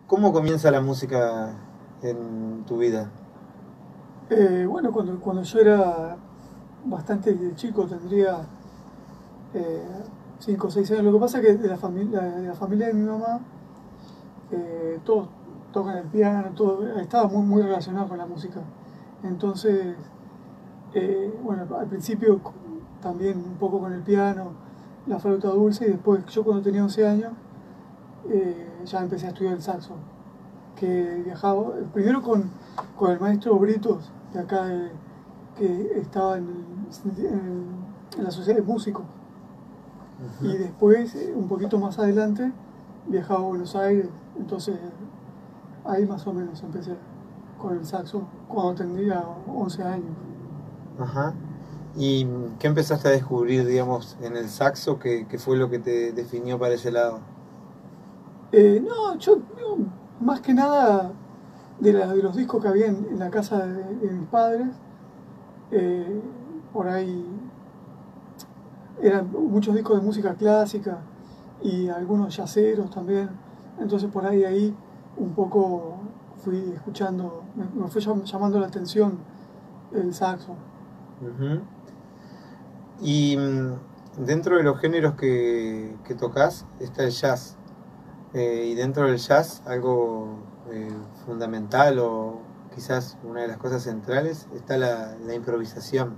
¿Cómo comienza la música en tu vida? Bueno, cuando yo era bastante chico, tendría 5 o 6 años. Lo que pasa es que de la familia de mi mamá, todos tocan el piano, todo, estaba muy relacionado con la música. Entonces, bueno, al principio también un poco con el piano, la flauta dulce, y después yo cuando tenía 11 años ya empecé a estudiar el saxo, que viajaba primero con el maestro Britos, de acá, que estaba en la Sociedad de Músicos. Y Ujú. después, un poquito más adelante, viajaba a Buenos Aires. Entonces, ahí más o menos empecé con el saxo, cuando tendría 11 años. Ajá. ¿Y qué empezaste a descubrir, digamos, en el saxo? ¿Qué fue lo que te definió para ese lado? No, yo, más que nada de los discos que había en la casa de mis padres, eh, por ahí eran muchos discos de música clásica y algunos yaceros también. Entonces por ahí un poco fui escuchando, me fue llamando la atención el saxo. Ujú. Y dentro de los géneros que tocas está el jazz. Y dentro del jazz, algo fundamental o quizás una de las cosas centrales está la improvisación.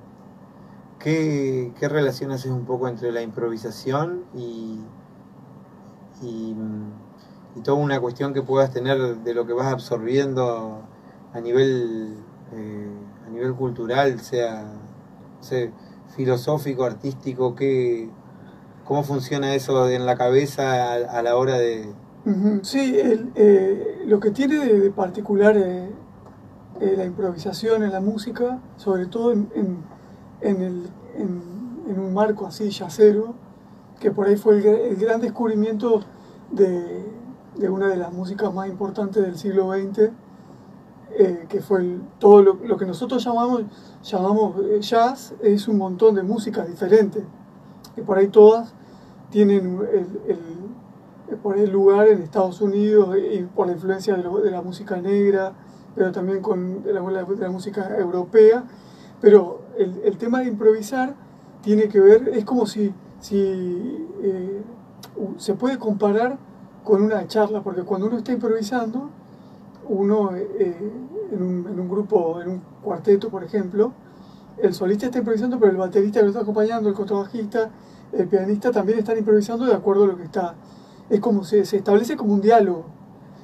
¿Qué relación haces un poco entre la improvisación y toda una cuestión que puedas tener de lo que vas absorbiendo a nivel, eh, a nivel cultural, sea, no sé, filosófico, artístico? ¿Cómo funciona eso en la cabeza a la hora de... Ujú. Sí, lo que tiene de particular la improvisación en la música, sobre todo en el- en un marco así yacero, que por ahí fue el gran descubrimiento de, de una de las músicas más importantes del siglo XX, que fue todo lo que nosotros llamamos jazz. Es un montón de músicas diferentes, que por ahí todas tienen por el lugar en Estados Unidos, y por la influencia de la música negra, pero también de la música europea. Pero el tema de improvisar tiene que ver, es como si se puede comparar con una charla, porque cuando uno está improvisando, uno en un grupo, en un cuarteto, por ejemplo, el solista está improvisando, pero el baterista que lo está acompañando, el contrabajista, el pianista también están improvisando de acuerdo a lo que está. Es como se establece como un diálogo.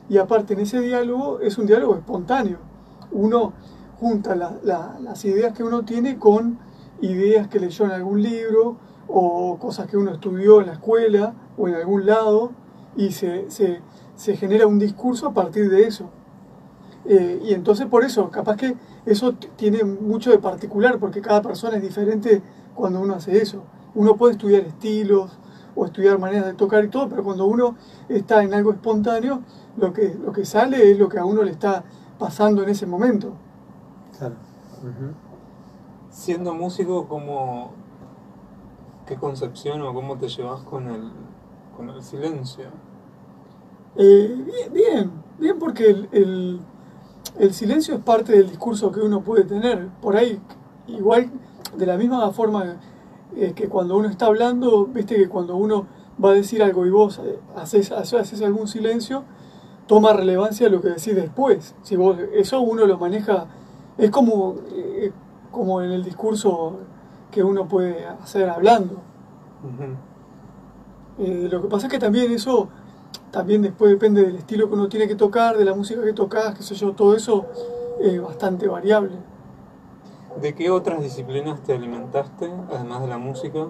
Y aparte, en ese diálogo es un diálogo espontáneo. Uno junta las ideas que uno tiene con ideas que leyó en algún libro o cosas que uno estudió en la escuela o en algún lado, y se genera un discurso a partir de eso. Y entonces por eso, capaz que eso tiene mucho de particular, porque cada persona es diferente cuando uno hace eso. Uno puede estudiar estilos o estudiar maneras de tocar y todo, pero cuando uno está en algo espontáneo, lo que sale es lo que a uno le está pasando en ese momento. Claro. Ujú. Siendo músico, ¿qué concepción o cómo te llevas con el silencio? Bien, porque el silencio es parte del discurso que uno puede tener. Por ahí, igual, de la misma forma que cuando uno está hablando, viste que cuando uno va a decir algo y vos haces algún silencio, toma relevancia lo que decís después. Si vos, eso uno lo maneja, es como en el discurso que uno puede hacer hablando. Ujú. Lo que pasa es que también eso, también después depende del estilo que uno tiene que tocar, de la música que tocas, qué sé yo, todo eso es bastante variable. ¿De qué otras disciplinas te alimentaste, además de la música?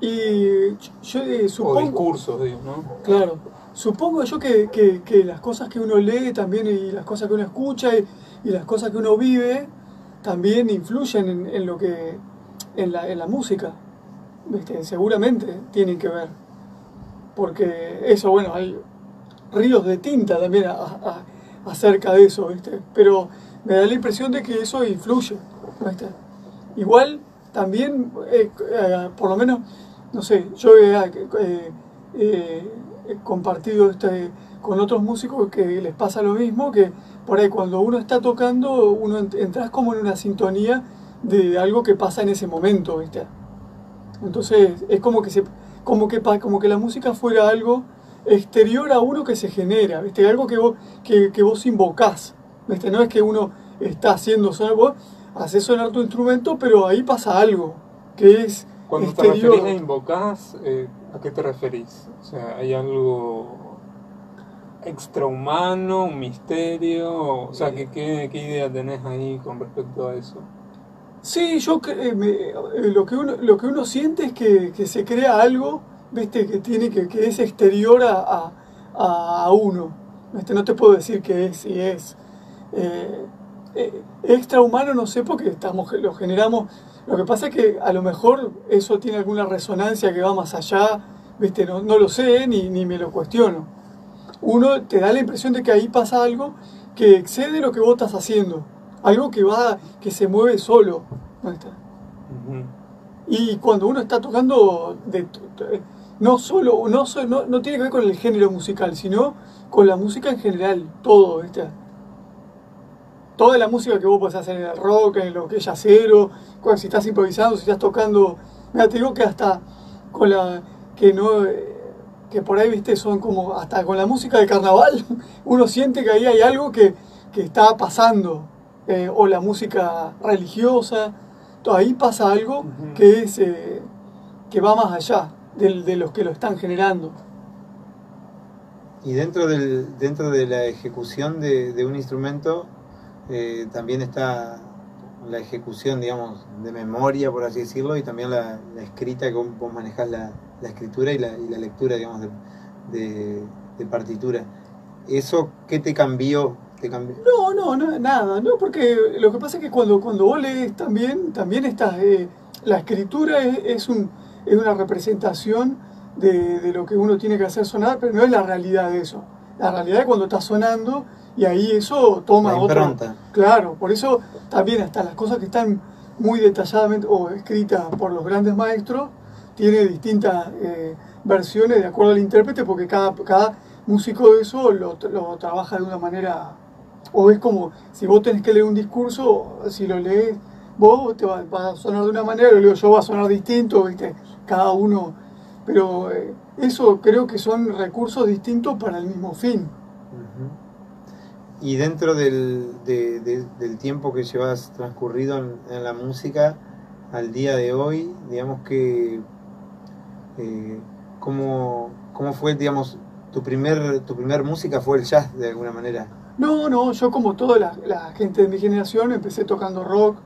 Y yo O supongo, discursos, digo, ¿no? claro, supongo yo que las cosas que uno lee también, y las cosas que uno escucha, y las cosas que uno vive también influyen en la música. ¿Viste? Seguramente tienen que ver. Porque eso, bueno, hay ríos de tinta también acerca de eso, ¿viste? Pero me da la impresión de que eso influye, ¿viste? Igual también, por lo menos, no sé, yo compartido con otros músicos que les pasa lo mismo, que por ahí cuando uno está tocando, uno entras como en una sintonía de algo que pasa en ese momento, ¿viste? Entonces es como que la música fuera algo exterior a uno que se genera, ¿viste? Algo que vos invocás, ¿viste? No es que uno está haciendo sonar, vos haces sonar tu instrumento, pero ahí pasa algo que es Cuando te exterior. referís a invocás, ¿a qué te referís? O sea, ¿hay algo extrahumano, un misterio? O sea, ¿qué idea tenés ahí con respecto a eso? Sí, lo que uno siente es que se crea algo, ¿viste? Que es exterior a uno. ¿Viste? No te puedo decir qué es, si es extrahumano, no sé, porque lo generamos. Lo que pasa es que a lo mejor eso tiene alguna resonancia que va más allá, ¿viste? No lo sé, ni me lo cuestiono. Uno te da la impresión de que ahí pasa algo que excede lo que vos estás haciendo. Algo que se mueve solo. ¿No está? Ujú. Y cuando uno está tocando, no tiene que ver con el género musical, sino con la música en general, todo, ¿viste? Toda la música que vos podés hacer en el rock, en lo que es jazzero, si estás improvisando, si estás tocando. Mira, te digo que hasta con la. Que no. Que por ahí, viste, son como. Hasta con la música de carnaval, uno siente que ahí hay algo que está pasando. O la música religiosa. Ahí pasa algo Ujú. que es. Que va más allá de los que lo están generando. Y dentro de la ejecución de un instrumento también está la ejecución, digamos, de memoria, por así decirlo, y también la escrita, que vos manejás la escritura y la lectura, digamos, de partitura. ¿Eso qué te cambió? No, nada, no, porque lo que pasa es que cuando vos lees también estás, la escritura es una representación de lo que uno tiene que hacer sonar, pero no es la realidad de eso. La realidad es cuando está sonando y ahí eso toma La otro. impronta. Claro, por eso también hasta las cosas que están muy detalladamente o escritas por los grandes maestros, tiene distintas versiones de acuerdo al intérprete, porque cada músico de eso lo trabaja de una manera. O es como, si vos tenés que leer un discurso, si lo lees vos, te va a sonar de una manera, lo leo yo, va a sonar distinto, ¿viste? Cada uno. Pero eso creo que son recursos distintos para el mismo fin. Ujú. Y dentro del tiempo que llevas transcurrido en la música, al día de hoy, digamos que ¿cómo fue, digamos, tu primer música fue el jazz de alguna manera? No, yo como toda la gente de mi generación empecé tocando rock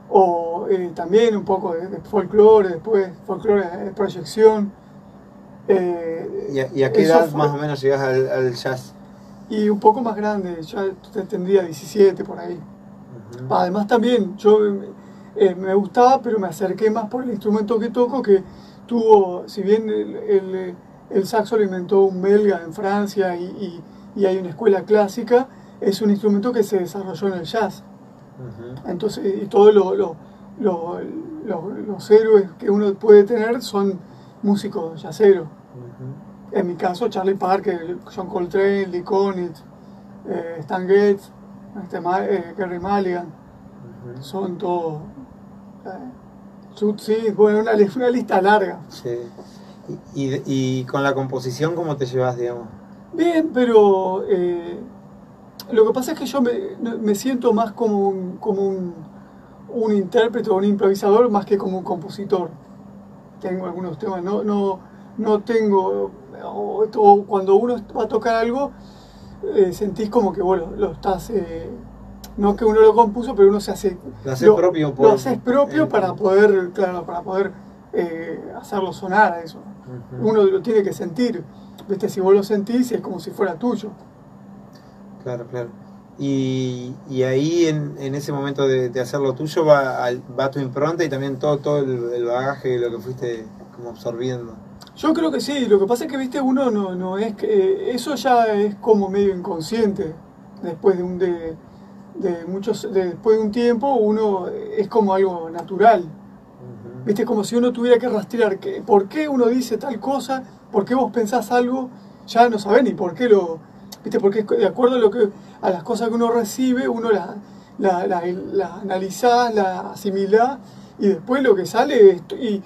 o también un poco de folclore, después folclore de proyección. ¿Y a qué edad más o menos llegás al jazz? Y un poco más grande, ya tendría 17 por ahí. Ujú. Además también yo me gustaba, pero me acerqué más por el instrumento que toco, que tuvo, si bien el saxo lo inventó un belga en Francia y hay una escuela clásica, es un instrumento que se desarrolló en el jazz. Ujú. Entonces, y todos los héroes que uno puede tener son músicos jazzeros. Ujú. En mi caso, Charlie Parker, John Coltrane, Lee Konitz, Stan Getz, Gary Mulligan, Ujú. son todos. Sí, bueno, una lista larga. Sí. Y con la composición, ¿cómo te llevas, digamos? Bien, pero lo que pasa es que yo me siento más como un intérprete o un improvisador más que como un compositor. Tengo algunos temas, no tengo, o cuando uno va a tocar algo, sentís como que vos lo estás, no que uno lo compuso, pero uno se hace, Lo haces propio. lo haces propio para poder, claro, hacerlo sonar a eso. Ujú. Uno lo tiene que sentir, ¿viste? Si vos lo sentís es como si fuera tuyo. Claro, claro. Y ahí en ese momento de hacer lo tuyo va tu impronta y también todo el bagaje, lo que fuiste como absorbiendo. Yo creo que sí, lo que pasa es que, viste, uno no es que eso ya es como medio inconsciente. Después después de un tiempo, uno es como algo natural. Ujú. Viste, como si uno tuviera que rastrear por qué uno dice tal cosa, por qué vos pensás algo, ya no sabés ni por qué ¿viste? Porque de acuerdo a las cosas que uno recibe, uno la analizás, la asimilás, y después lo que sale es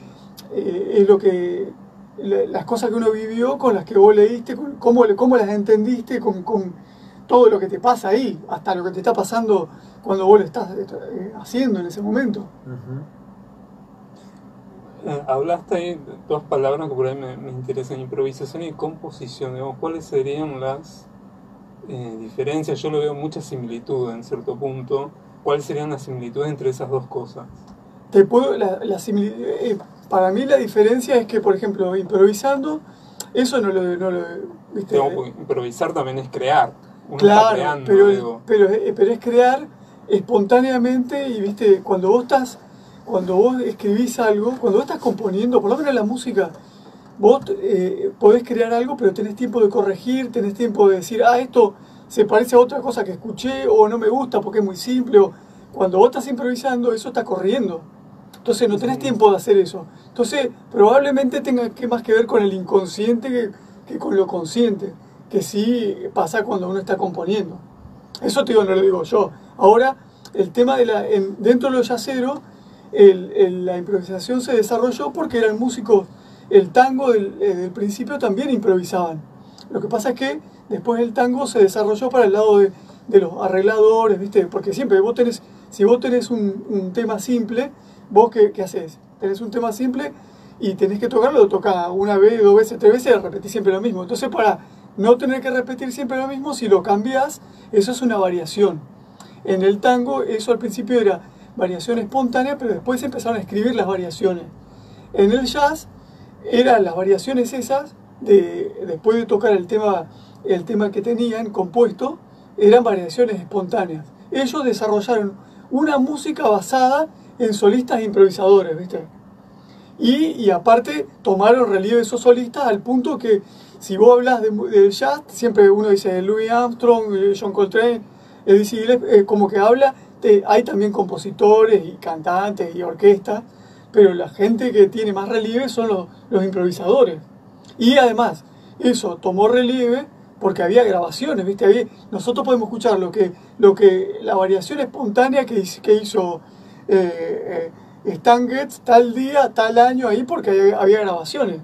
las cosas que uno vivió, con las que vos leíste, cómo las entendiste, con todo lo que te pasa ahí, hasta lo que te está pasando cuando vos lo estás haciendo en ese momento. Hablaste ahí dos palabras que por ahí me interesan: improvisación y composición. Digamos, ¿cuáles serían las diferencias? Yo lo veo mucha similitud en cierto punto. ¿Cuáles serían las similitudes entre esas dos cosas? Para mí la diferencia es que, por ejemplo, improvisando, eso no lo ¿viste? Improvisar también es crear. Uno claro, está creando, pero es crear espontáneamente, y viste, cuando vos escribís algo, cuando vos estás componiendo, por lo menos la música, vos podés crear algo, pero tenés tiempo de corregir, tenés tiempo de decir, esto se parece a otra cosa que escuché, o no me gusta porque es muy simple, o cuando vos estás improvisando, eso está corriendo. Entonces no tenés tiempo de hacer eso. Entonces probablemente tenga más que ver con el inconsciente que con lo consciente, que sí pasa cuando uno está componiendo. Eso no lo digo yo. Ahora, el tema dentro de los yaceros, la improvisación se desarrolló porque eran músicos. El tango del principio también improvisaban. Lo que pasa es que después el tango se desarrolló para el lado de los arregladores, ¿viste? Porque siempre si vos tenés un tema simple, vos ¿qué haces? Tenés un tema simple y tenés que tocarlo, lo tocás una vez, dos veces, tres veces, repetís siempre lo mismo. Entonces, para no tener que repetir siempre lo mismo, si lo cambiás, eso es una variación. En el tango, eso al principio era variación espontánea, pero después empezaron a escribir las variaciones. En el jazz, eran las variaciones esas, después de tocar el tema que tenían compuesto, eran variaciones espontáneas. Ellos desarrollaron una música basada en solistas improvisadores, ¿viste? Y aparte tomaron relieve esos solistas al punto que si vos hablas del jazz, siempre uno dice Louis Armstrong, John Coltrane, Dizzy Gillespie, como que hay también compositores y cantantes y orquestas, pero la gente que tiene más relieve son los improvisadores. Y además, eso tomó relieve porque había grabaciones, ¿viste? Nosotros podemos escuchar la variación espontánea que hizo Stan Getz tal día, tal año ahí, porque había grabaciones.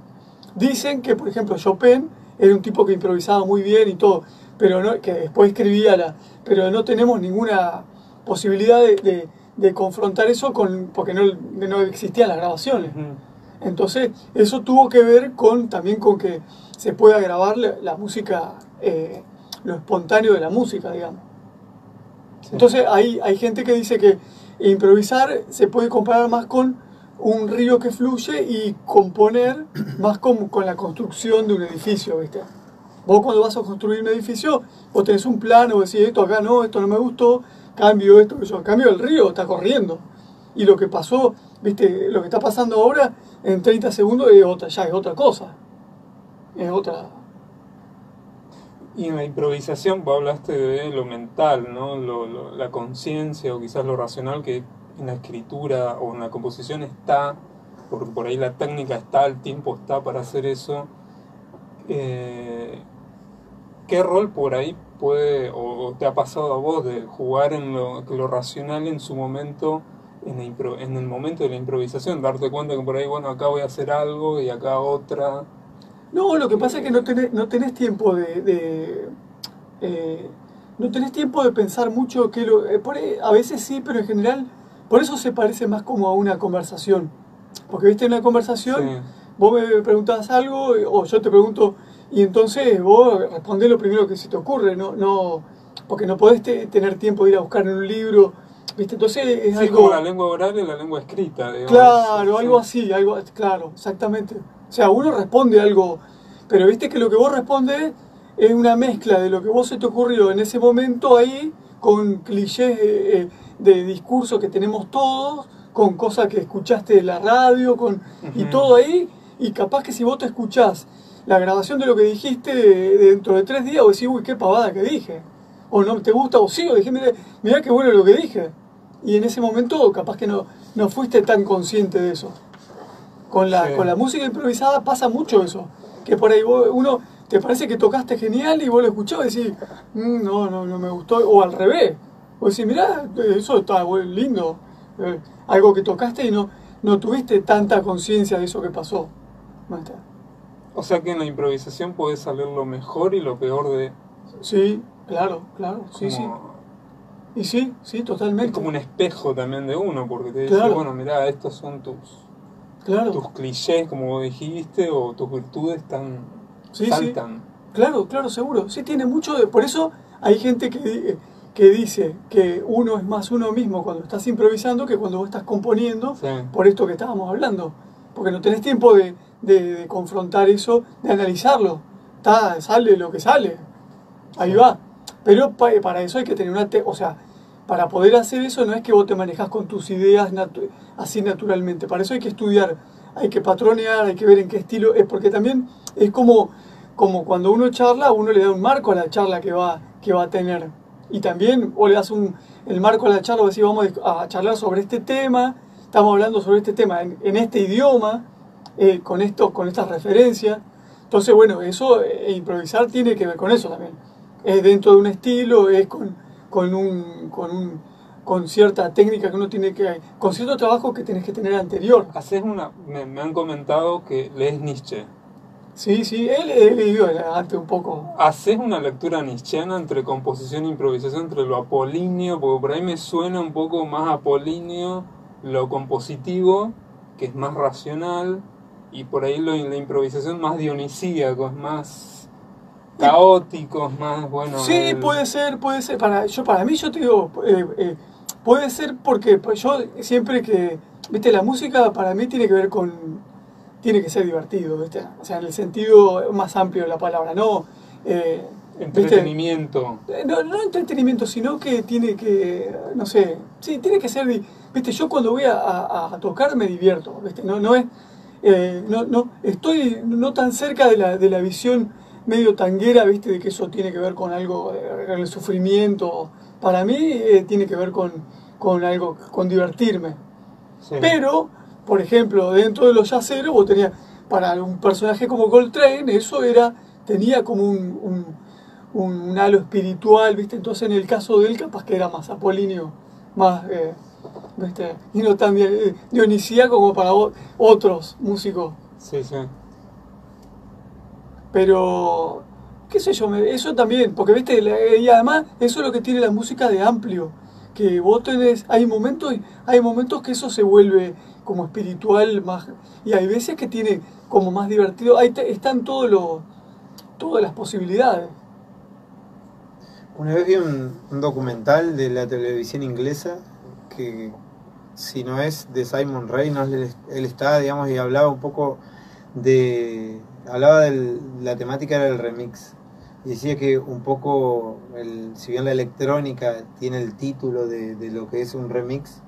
Dicen que, por ejemplo, Chopin era un tipo que improvisaba muy bien y todo, pero que después escribía pero no tenemos ninguna posibilidad de confrontar eso porque no existían las grabaciones. Entonces, eso tuvo que ver también con que se pueda grabar la música, lo espontáneo de la música, digamos. Sí. Entonces, hay gente que dice que improvisar se puede comparar más con un río que fluye y componer más con la construcción de un edificio, ¿viste? Vos cuando vas a construir un edificio, vos tenés un plano, vos decís, esto acá no, esto no me gustó, cambio esto, cambio el río, está corriendo. Y lo que pasó, ¿viste? Lo que está pasando ahora, en 30 segundos ya es otra cosa. Es otra. Y en la improvisación vos hablaste de lo mental, ¿no? La conciencia o quizás lo racional que en la escritura o en la composición está, porque por ahí la técnica está, el tiempo está para hacer eso. ¿Qué rol por ahí puede o te ha pasado a vos de jugar en lo racional en su momento, en el momento de la improvisación, darte cuenta que por ahí, bueno, acá voy a hacer algo y acá otra? No, lo que pasa es que no tenés tiempo no tenés tiempo de pensar mucho por ahí, a veces sí, pero en general, por eso se parece más como a una conversación. Porque viste, en una conversación, sí, vos me preguntás algo o yo te pregunto, y entonces vos respondés lo primero que se te ocurre, porque no podés tener tiempo de ir a buscar en un libro, ¿viste? Entonces es sí, algo como la lengua oral y la lengua escrita, digamos. Claro, sí, algo así, claro, exactamente. O sea, uno responde algo, pero viste que lo que vos respondes es una mezcla de lo que vos se te ocurrió en ese momento ahí, con clichés de discurso que tenemos todos, con cosas que escuchaste de la radio, y todo ahí, y capaz que si vos te escuchás la grabación de lo que dijiste dentro de 3 días, vos decís, uy, qué pavada que dije. O no te gusta, o sí, o dije, mirá qué bueno lo que dije. Y en ese momento capaz que no fuiste tan consciente de eso. Con la música improvisada pasa mucho eso. Que por ahí uno te parece que tocaste genial y vos lo escuchabas y decís, no me gustó, o al revés. Vos decís, mirá, eso está lindo, algo que tocaste y no tuviste tanta conciencia de eso que pasó. ¿No está? O sea que en la improvisación puede salir lo mejor y lo peor de... Sí, claro, sí, sí. como- Y sí, totalmente. Es como un espejo también de uno, porque te dice, Claro. bueno, mirá, estos son Claro. tus clichés, como vos dijiste, o tus virtudes Sí, saltan. Claro, seguro. Sí, tiene mucho de... Por eso hay gente que dice que uno es más uno mismo cuando estás improvisando que cuando vos estás componiendo, Sí. por esto que estábamos hablando. Porque no tenés tiempo de confrontar eso, de analizarlo. Sale lo que sale. Ahí Sí. va. Pero para eso hay que tener o sea, para poder hacer eso no es que vos te manejás con tus ideas así naturalmente. Para eso hay que estudiar, hay que patronear, hay que ver en qué estilo. Es porque también es como cuando uno charla, uno le da un marco a la charla que va a tener. Y también vos le das el marco a la charla, vos decís, vamos a charlar sobre este tema, estamos hablando sobre este tema en este idioma, con estas referencias. Entonces, bueno, eso, improvisar tiene que ver con eso también. Es dentro de un estilo, es con cierta técnica que uno tiene con cierto trabajo que tenés que tener anterior. Me han comentado que lees Nietzsche. Sí, él he leído antes un poco. ¿Haces una lectura nietzscheana entre composición e improvisación, entre lo apolíneo? Porque por ahí me suena un poco más apolíneo lo compositivo, que es más racional, y por ahí la improvisación más dionisíaco, es más caótico, es más, bueno... Sí, puede ser. Para mí, yo te digo, puede ser porque pues, yo siempre que, viste, la música para mí tiene que ser divertido, ¿viste? O sea, en el sentido más amplio de la palabra, no... entretenimiento. No entretenimiento, sino que tiene que, no sé, sí, tiene que ser, viste, yo cuando voy a tocar me divierto, viste, no es, estoy no tan cerca de la visión medio tanguera, viste, de que eso tiene que ver con algo, con el sufrimiento, para mí tiene que ver con algo, con divertirme. Sí. Pero, por ejemplo, dentro de los yaceros, vos tenías, para un personaje como Coltrane, tenía como un halo espiritual, ¿viste? Entonces, en el caso de él, capaz que era más apolíneo, más, ¿viste? Y no tan dionisíaco como para otros músicos. Sí. Pero, qué sé yo, eso también, porque, ¿viste? Y además, eso es lo que tiene la música de amplio, que vos tenés, hay momentos que eso se vuelve como espiritual, más, y hay veces que tiene como más divertido, ahí están todas las posibilidades. Una vez vi un documental de la televisión inglesa que, si no es de Simon Reynolds, él está, digamos, y hablaba un poco la temática era el remix. Y decía que un poco, si bien la electrónica tiene el título de lo que es un remix,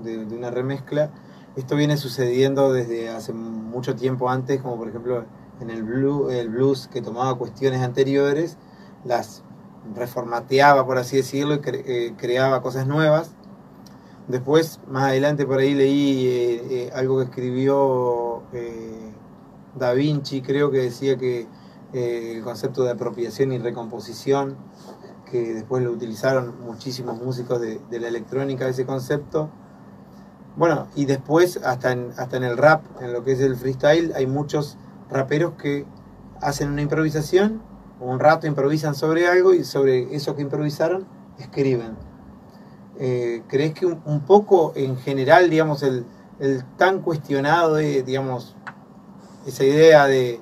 de una remezcla, esto viene sucediendo desde hace mucho tiempo antes, como por ejemplo en el blues que tomaba cuestiones anteriores, las reformateaba, por así decirlo, y creaba cosas nuevas. Después, más adelante por ahí leí algo que escribió Da Vinci, creo que decía que el concepto de apropiación y recomposición, que después lo utilizaron muchísimos músicos de la electrónica, ese concepto. Bueno, y después hasta en el rap, en lo que es el freestyle, hay muchos raperos que hacen una improvisación, un rato improvisan sobre algo y sobre eso que improvisaron escriben. ¿Crees que un poco en general, digamos, el tan cuestionado, digamos, esa idea de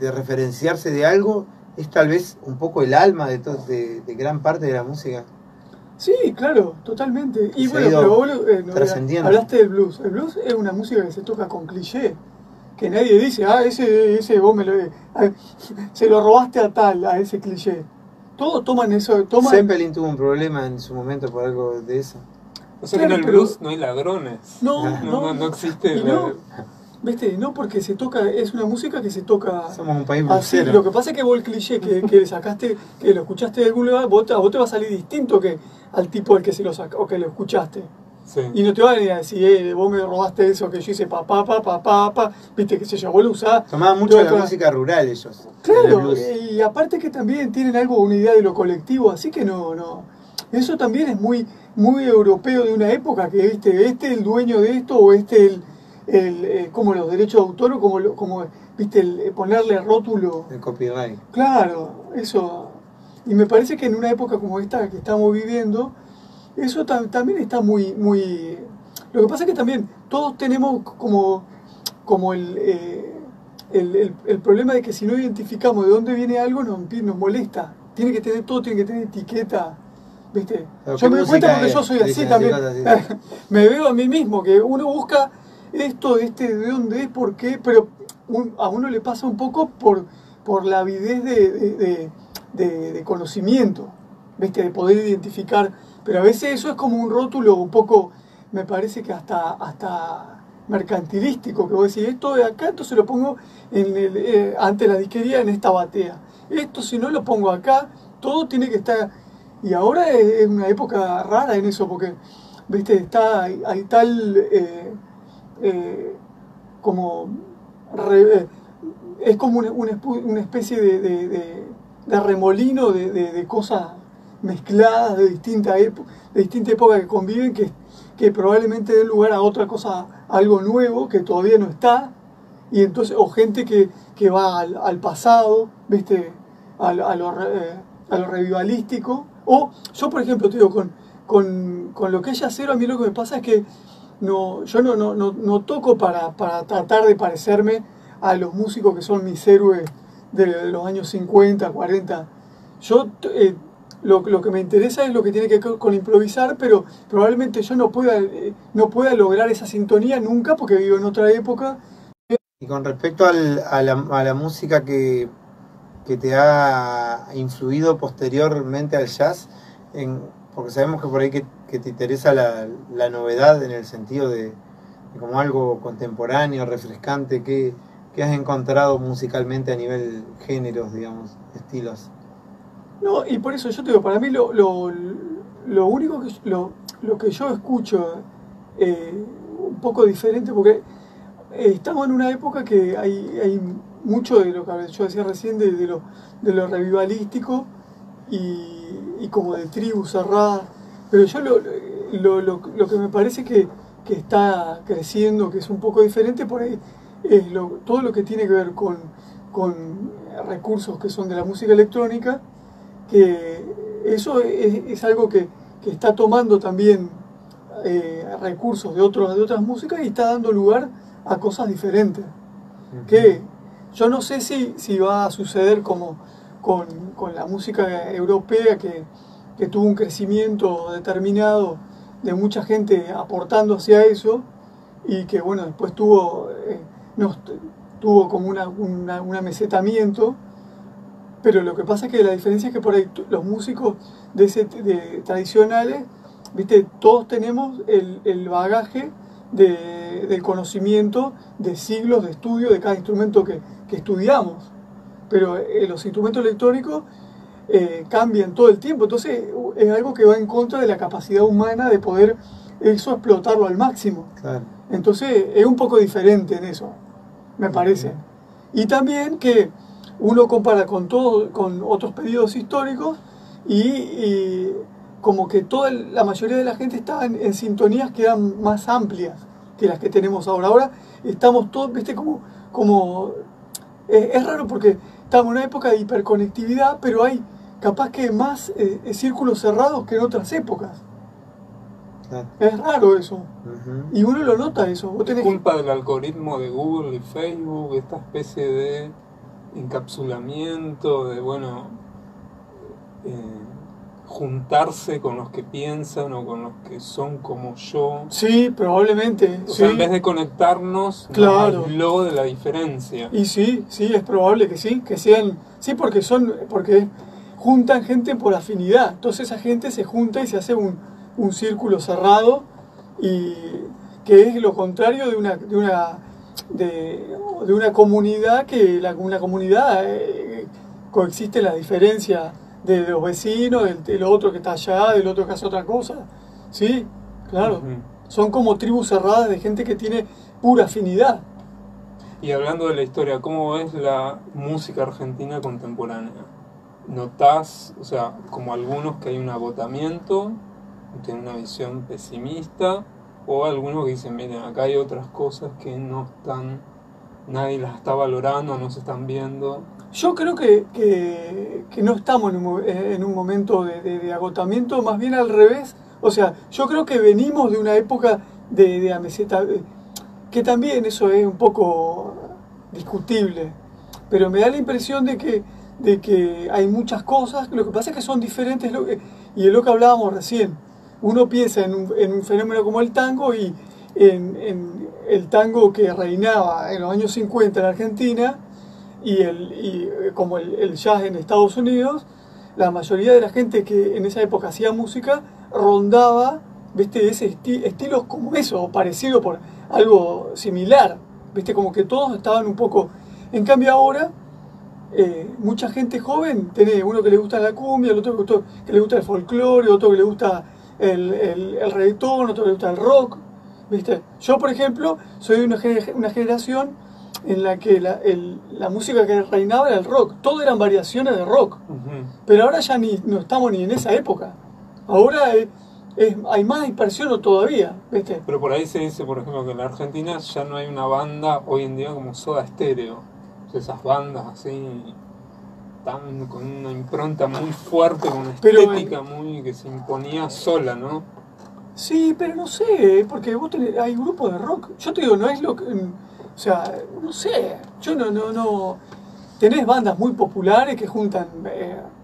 referenciarse de algo es tal vez un poco el alma de gran parte de la música? Sí, claro, totalmente. Y Se bueno, ha ido pero vos trascendiendo. hablaste del blues. El blues es una música que se toca con cliché. Que nadie dice, ese vos se lo robaste a ese cliché. Todos toman eso. Zeppelin tuvo un problema en su momento por algo de eso. O sea Claro, que en el blues no hay ladrones. No existe. Y ¿viste? No, porque es una música que se toca. Somos un país así. blusero. Lo que pasa es que vos el cliché que sacaste, que lo escuchaste de algún lugar, a vos te va a salir distinto que al tipo al que se lo sacó o que lo escuchaste. Sí. Y no te van a ir a decir, vos me robaste eso que yo hice, viste, qué sé yo, vos lo usás. Tomaban mucho la música rural ellos. el Claro, blues. y aparte que también tienen algo, una idea de lo colectivo, así que no. Eso también es muy, muy europeo de una época, que viste, este es el dueño de esto, o este como los derechos de autor, o como viste, ponerle rótulo. El copyright. Claro, eso. Y me parece que en una época como esta que estamos viviendo, eso también está muy, muy... Lo que pasa es que también todos tenemos como el problema de que si no identificamos de dónde viene algo nos molesta. Todo tiene que tener etiqueta, ¿viste? Pero Yo ¿qué me doy cuenta música porque es? yo soy así Dicen también. así. Me veo a mí mismo, que uno busca esto, de dónde es, por qué, pero a uno le pasa un poco por la avidez de conocimiento, ¿viste? De poder identificar. Pero a veces eso es como un rótulo un poco, me parece que hasta mercantilístico, que vos decís, esto de acá, entonces lo pongo ante la disquería en esta batea. Esto si no lo pongo acá, todo tiene que estar... Y ahora es una época rara en eso, porque, ¿viste? Hay tal... como... es como una especie de remolino de cosas mezcladas de distinta época que conviven, que probablemente den lugar a otra cosa, algo nuevo que todavía no está, y entonces, o gente que va al pasado, ¿viste? A lo revivalístico. O yo, por ejemplo, te digo, con lo que es yacero, a mí lo que me pasa es que yo no toco para tratar de parecerme a los músicos que son mis héroes de los años 50, 40. Yo lo que me interesa es lo que tiene que ver con improvisar, pero probablemente yo no pueda lograr esa sintonía nunca porque vivo en otra época. Y con respecto a la música que te ha influido posteriormente al jazz, porque sabemos que por ahí que te interesa la novedad en el sentido de como algo contemporáneo, refrescante, ¿qué has encontrado musicalmente a nivel géneros, digamos, estilos? No, y por eso yo te digo, para mí lo único lo que yo escucho un poco diferente, porque estamos en una época que hay mucho de lo que yo decía recién, de lo revivalístico y como de tribus cerradas, pero yo lo que me parece que está creciendo, que es un poco diferente por ahí, es todo lo que tiene que ver con recursos que son de la música electrónica, que eso es algo que está tomando también recursos de otras músicas y está dando lugar a cosas diferentes. Que yo no sé si va a suceder como con la música europea, que tuvo un crecimiento determinado de mucha gente aportando hacia eso, y que bueno, después tuvo como un amesetamiento. Pero lo que pasa es que la diferencia es que por ahí los músicos tradicionales, ¿viste? Todos tenemos el bagaje del conocimiento de siglos de estudio de cada instrumento que estudiamos. Pero los instrumentos electrónicos cambian todo el tiempo, entonces es algo que va en contra de la capacidad humana de poder eso explotarlo al máximo. Claro. Entonces es un poco diferente en eso, me parece. Y también que uno compara con otros periodos históricos y como que la mayoría de la gente estaba en sintonías que eran más amplias que las que tenemos ahora. Ahora estamos todos, viste, es raro porque estamos en una época de hiperconectividad, pero hay capaz que más círculos cerrados que en otras épocas. Claro. Es raro eso. Y uno lo nota eso. Vos tenés culpa del algoritmo de Google y Facebook, esta especie de encapsulamiento, de juntarse con los que piensan o con los que son como yo. Sí, probablemente. O sea, en vez de conectarnos, claro, nos aisló de la diferencia. Y sí, es probable que sean, porque juntan gente por afinidad. Entonces esa gente se junta y se hace un círculo cerrado, y que es lo contrario de una comunidad, que una comunidad coexiste la diferencia de los vecinos, del otro que está allá, del otro que hace otra cosa. Sí, claro. Son como tribus cerradas de gente que tiene pura afinidad. Y hablando de la historia, ¿cómo ves la música argentina contemporánea? ¿Notás, o sea, como algunos que hay un agotamiento, tienen una visión pesimista, o algunos que dicen, miren, acá hay otras cosas que no están, nadie las está valorando, no se están viendo? Yo creo que no estamos en un momento de agotamiento, más bien al revés. O sea, yo creo que venimos de una época de ameseta, que también eso es un poco discutible, pero me da la impresión de que hay muchas cosas, lo que pasa es que son diferentes, y es lo que hablábamos recién. Uno piensa en un fenómeno como el tango y en el tango que reinaba en los años 50 en Argentina y como el jazz en Estados Unidos. La mayoría de la gente que en esa época hacía música rondaba, ¿viste? Estilos como eso, o parecido por algo similar, ¿viste? Como que todos estaban un poco. En cambio ahora, mucha gente joven, tiene uno que le gusta la cumbia, el otro que le gusta el folclore, otro que le gusta el reggaetón, otro que le gusta el rock, ¿viste? Yo, por ejemplo, soy de una generación en la que la música que reinaba era el rock, todo eran variaciones de rock, pero ahora ya no estamos ni en esa época. Ahora hay más dispersión todavía, ¿viste? Pero por ahí se dice, por ejemplo, que en la Argentina ya no hay una banda hoy en día como Soda Stereo. O sea, esas bandas así, con una impronta muy fuerte, con una estética muy que se imponía sola, ¿no? Sí, pero no sé, porque hay grupos de rock. Yo te digo, no es lo que... O sea, no sé, yo no... Tenés bandas muy populares que juntan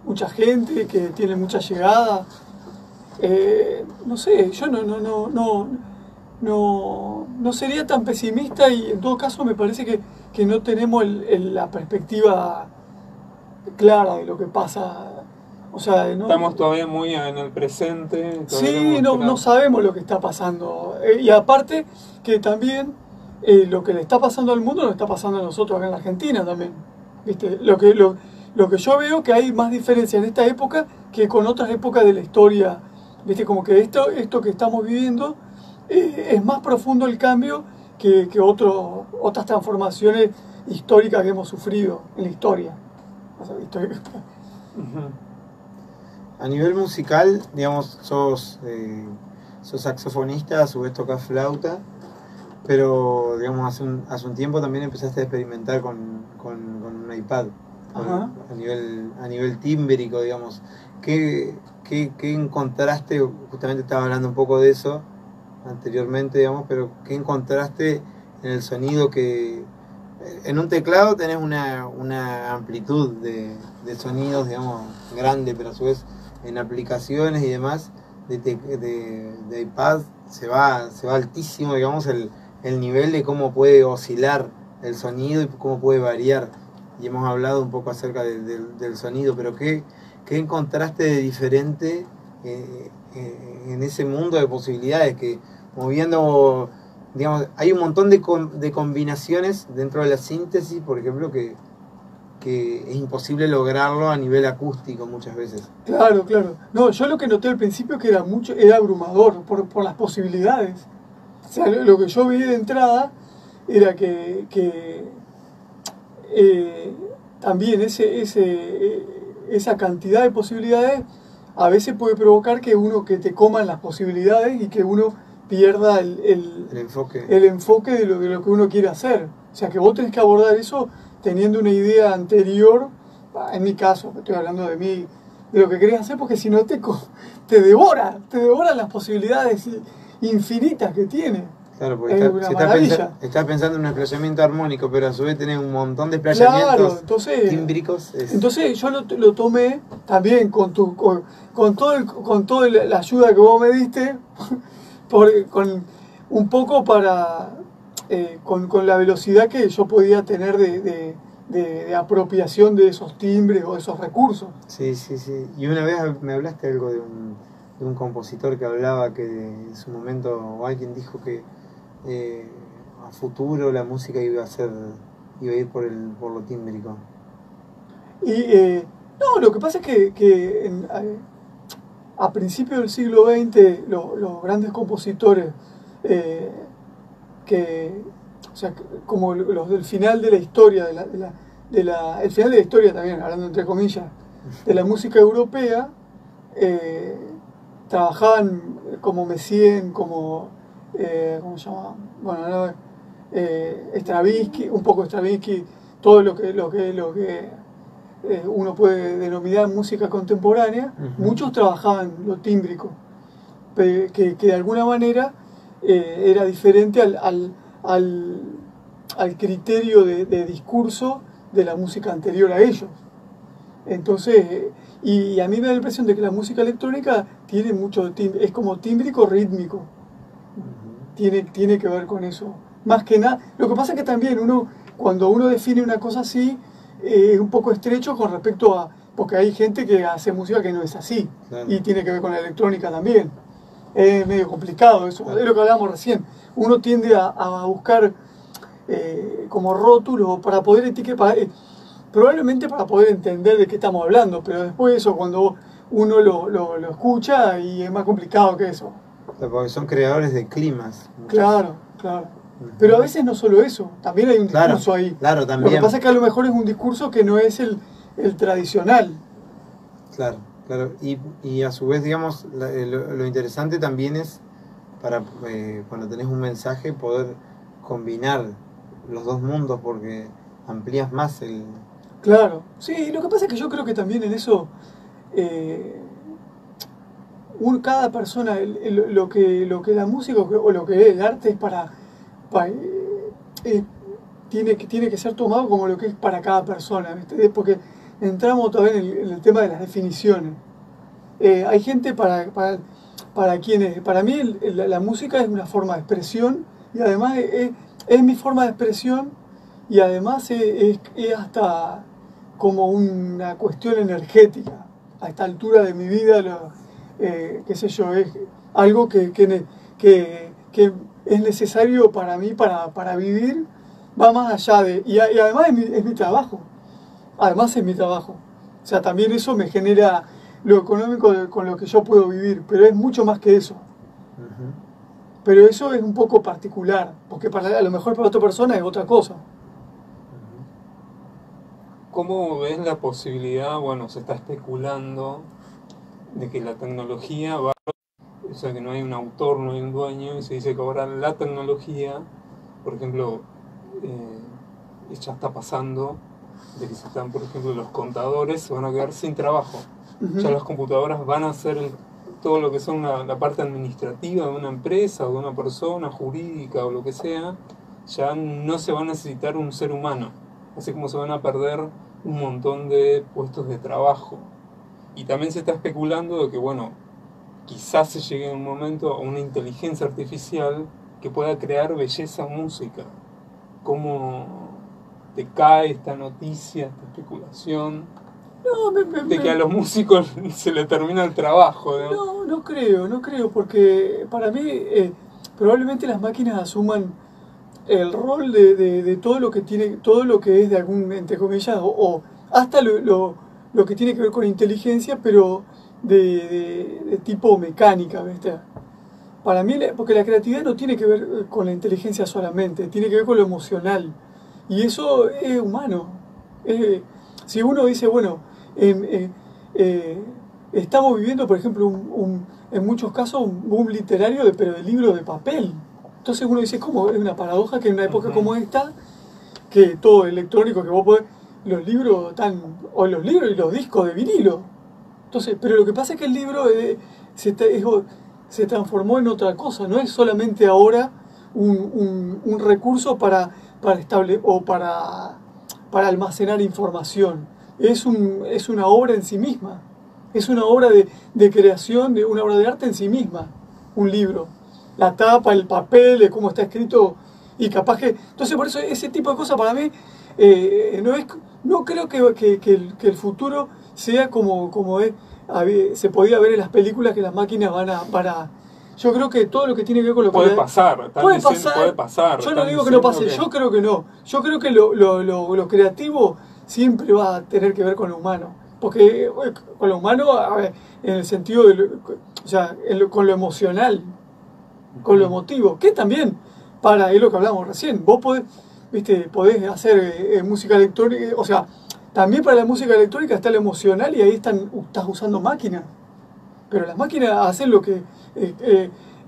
mucha gente, que tienen mucha llegada. No sé, yo no sería tan pesimista y en todo caso me parece que no tenemos la perspectiva clara de lo que pasa. O sea, estamos todavía muy en el presente. Sí, no sabemos lo que está pasando. Y aparte que también lo que le está pasando al mundo nos está pasando a nosotros acá en la Argentina también. ¿Viste? Lo que yo veo que hay más diferencia en esta época que con otras épocas de la historia. ¿Viste? Como que esto que estamos viviendo es más profundo el cambio que otras transformaciones históricas que hemos sufrido en la historia. O sea, A nivel musical, digamos, sos saxofonista, a su vez tocas flauta, pero digamos hace un tiempo también empezaste a experimentar con un iPad, a nivel tímbrico, digamos. ¿Qué encontraste? Justamente estaba hablando un poco de eso anteriormente, digamos, pero ¿qué encontraste en el sonido que... En un teclado tenés una amplitud de sonidos, digamos, grande, pero a su vez en aplicaciones y demás de iPad se va altísimo, digamos, el nivel de cómo puede oscilar el sonido y cómo puede variar. Y hemos hablado un poco acerca del sonido, pero ¿qué encontraste de diferente en ese mundo de posibilidades? Que moviendo, digamos, hay un montón de combinaciones dentro de la síntesis, por ejemplo, que es imposible lograrlo a nivel acústico muchas veces. Claro. No, yo lo que noté al principio que era abrumador por las posibilidades. O sea, lo que yo vi de entrada era que también esa cantidad de posibilidades a veces puede provocar que te coman las posibilidades y que uno pierda el enfoque de lo que uno quiere hacer. O sea, que vos tenés que abordar eso teniendo una idea anterior, en mi caso, estoy hablando de mí, de lo que querés hacer, porque si no te devoran las posibilidades infinitas que tiene. Claro, porque estás pensando en un explayamiento armónico, pero a su vez tenés un montón de explayamientos tímbricos. Entonces yo lo tomé también con toda la ayuda que vos me diste, un poco con la velocidad que yo podía tener de apropiación de esos timbres o esos recursos. Sí. Y una vez me hablaste algo de un compositor que hablaba que en su momento, o alguien dijo que a futuro la música iba a ir por lo tímbrico. Y no, lo que pasa es que a principios del siglo XX los grandes compositores eh, o sea, como los del final de la historia, el final de la historia también, hablando entre comillas, de la música europea, trabajaban como Messiaen, como, ¿cómo se llama? Bueno, no, Stravinsky, un poco Stravinsky, todo lo que uno puede denominar música contemporánea. Muchos trabajaban lo tímbrico, que de alguna manera era diferente al criterio de discurso de la música anterior a ellos. Entonces, y a mí me da la impresión de que la música electrónica tiene mucho es como tímbrico rítmico. Tiene que ver con eso. Más que nada, lo que pasa es que también cuando uno define una cosa así, es un poco estrecho con respecto a, porque hay gente que hace música que no es así, claro. Y tiene que ver con la electrónica también. Es medio complicado eso, claro. Es lo que hablábamos recién. Uno tiende a buscar como rótulos para poder etiquetar, probablemente para poder entender de qué estamos hablando, pero después eso cuando uno lo escucha y es más complicado que eso. Porque son creadores de climas. Claro, claro. Pero a veces no solo eso, también hay un discurso ahí. Claro, también. Lo que pasa es que a lo mejor es un discurso que no es el tradicional. Claro, claro. Y a su vez, digamos, lo interesante también es para cuando tenés un mensaje poder combinar los dos mundos porque amplías más el... Claro, sí, lo que pasa es que yo creo que también en eso cada persona, lo que la música o lo que es el arte es tiene que ser tomado como lo que es para cada persona, ¿viste? Porque entramos todavía en el tema de las definiciones. Hay gente para quienes, para mí la música es una forma de expresión y además es mi forma de expresión y además es hasta como una cuestión energética. A esta altura de mi vida, qué sé yo, es algo que es necesario para mí para vivir, va más allá de... Y además es mi trabajo. Además es mi trabajo. O sea, también eso me genera lo económico con lo que yo puedo vivir, pero es mucho más que eso. Pero eso es un poco particular, porque a lo mejor para otra persona es otra cosa. ¿Cómo ves la posibilidad, bueno, se está especulando, de que la tecnología va, o sea, que no hay un autor, no hay un dueño, y se dice que ahora la tecnología, por ejemplo, ya está pasando, de que se están, por ejemplo, los contadores se van a quedar sin trabajo. Ya las computadoras van a hacer todo lo que son la parte administrativa de una empresa o de una persona jurídica o lo que sea, ya no se va a necesitar un ser humano, así como se van a perder un montón de puestos de trabajo. Y también se está especulando de que, bueno, quizás se llegue en un momento a una inteligencia artificial que pueda crear belleza música. ¿Cómo te cae esta noticia, esta especulación? De que a los músicos se les termina el trabajo, ¿no? No creo, porque para mí probablemente las máquinas asuman el rol de todo lo que tiene, todo lo que es de algún, entre comillas, o hasta lo que tiene que ver con inteligencia, pero de tipo mecánica, ¿viste? Para mí, porque la creatividad no tiene que ver con la inteligencia solamente, tiene que ver con lo emocional. Y eso es humano. Si uno dice, bueno, estamos viviendo, por ejemplo, en muchos casos, un boom literario, pero de libros de papel. Entonces uno dice, ¿cómo? Es una paradoja que en una época como esta, que todo electrónico, que vos podés, los libros o los libros y los discos de vinilo. Entonces, pero lo que pasa es que el libro se transformó en otra cosa, no es solamente ahora un recurso para almacenar información. Es una obra en sí misma, es una obra de creación, una obra de arte en sí misma, un libro. La tapa, el papel, cómo está escrito, y capaz que... Entonces por eso ese tipo de cosas para mí no creo que el futuro sea como es, se podía ver en las películas que las máquinas van a yo creo que todo lo que tiene que ver con lo que... Puede pasar. Yo no digo que no pase, yo creo que no. Yo creo que lo creativo siempre va a tener que ver con lo humano. Porque con lo humano, a ver, en el sentido de con lo emocional. con lo emotivo, que también, es lo que hablamos recién, vos podés hacer música electrónica, o sea, también para la música electrónica está lo emocional y ahí estás usando máquinas, pero las máquinas hacen lo que,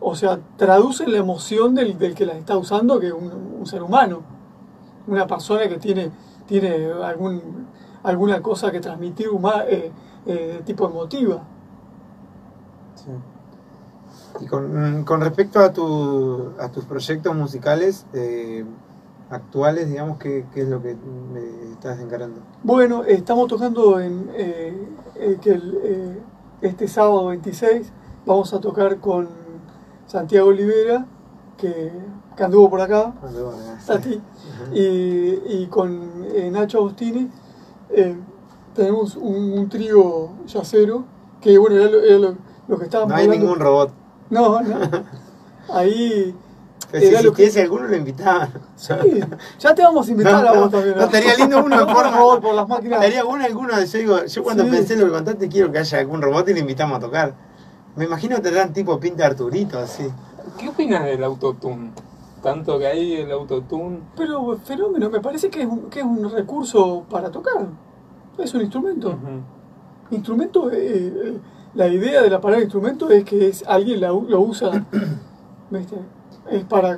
o sea, traducen la emoción del que las está usando, que es un ser humano, una persona que tiene alguna cosa que transmitir de tipo emotiva. Sí. Y con respecto a tus proyectos musicales actuales, digamos, ¿qué es lo que estás encarando? Bueno, estamos tocando este sábado 26, vamos a tocar con Santiago Olivera, que anduvo por acá, Tati, y con Nacho Agostini. Tenemos un trío yacero, que bueno, era lo que estábamos No hay hablando. ningún robot. No. Ahí... Pero si existiese alguno lo invitaban. Sí, ya te vamos a invitar a vos también. No, estaría lindo uno de forma. Por las máquinas. Estaría bueno alguno. Yo cuando pensé lo que contaste, quiero que haya algún robot y lo invitamos a tocar. Me imagino que tendrán tipo pinta Arturito, así. ¿Qué opinas del autotune? Tanto que hay el autotune. Pero fenómeno, me parece que es un recurso para tocar. Es un instrumento. Instrumento, la idea de la palabra instrumento es que alguien lo usa, ¿viste? Es para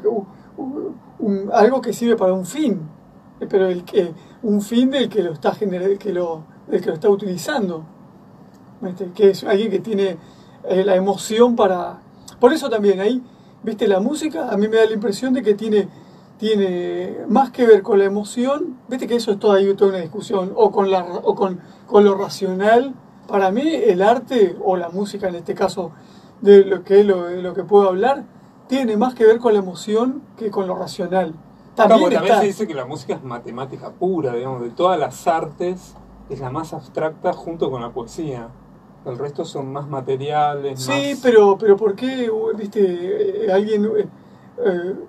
algo que sirve para un fin, pero un fin del que lo está generando, del que lo está utilizando, ¿viste? Que es alguien que tiene la emoción para... Por eso también ahí, ¿viste? La música a mí me da la impresión de que tiene más que ver con la emoción, ¿viste? Que eso es toda una discusión, o con lo racional. Para mí el arte, o la música en este caso, de lo que puedo hablar, tiene más que ver con la emoción que con lo racional. También se dice que la música es matemática pura, digamos, de todas las artes es la más abstracta junto con la poesía. El resto son más materiales. Sí, más... pero ¿por qué, viste, alguien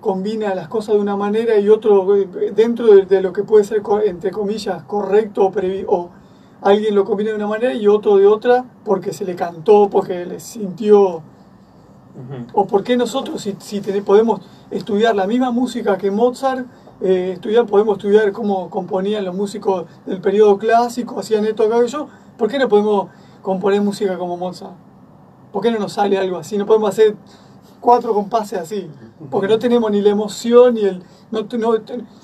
combina las cosas de una manera y otro dentro de lo que puede ser, entre comillas, correcto o alguien lo combina de una manera y otro de otra porque se le cantó, porque le sintió... O por qué nosotros, si podemos estudiar la misma música que Mozart, podemos estudiar cómo componían los músicos del periodo clásico, hacían esto, aquello, ¿por qué no podemos componer música como Mozart? ¿Por qué no nos sale algo así? No podemos hacer 4 compases así, porque no tenemos ni la emoción ni el...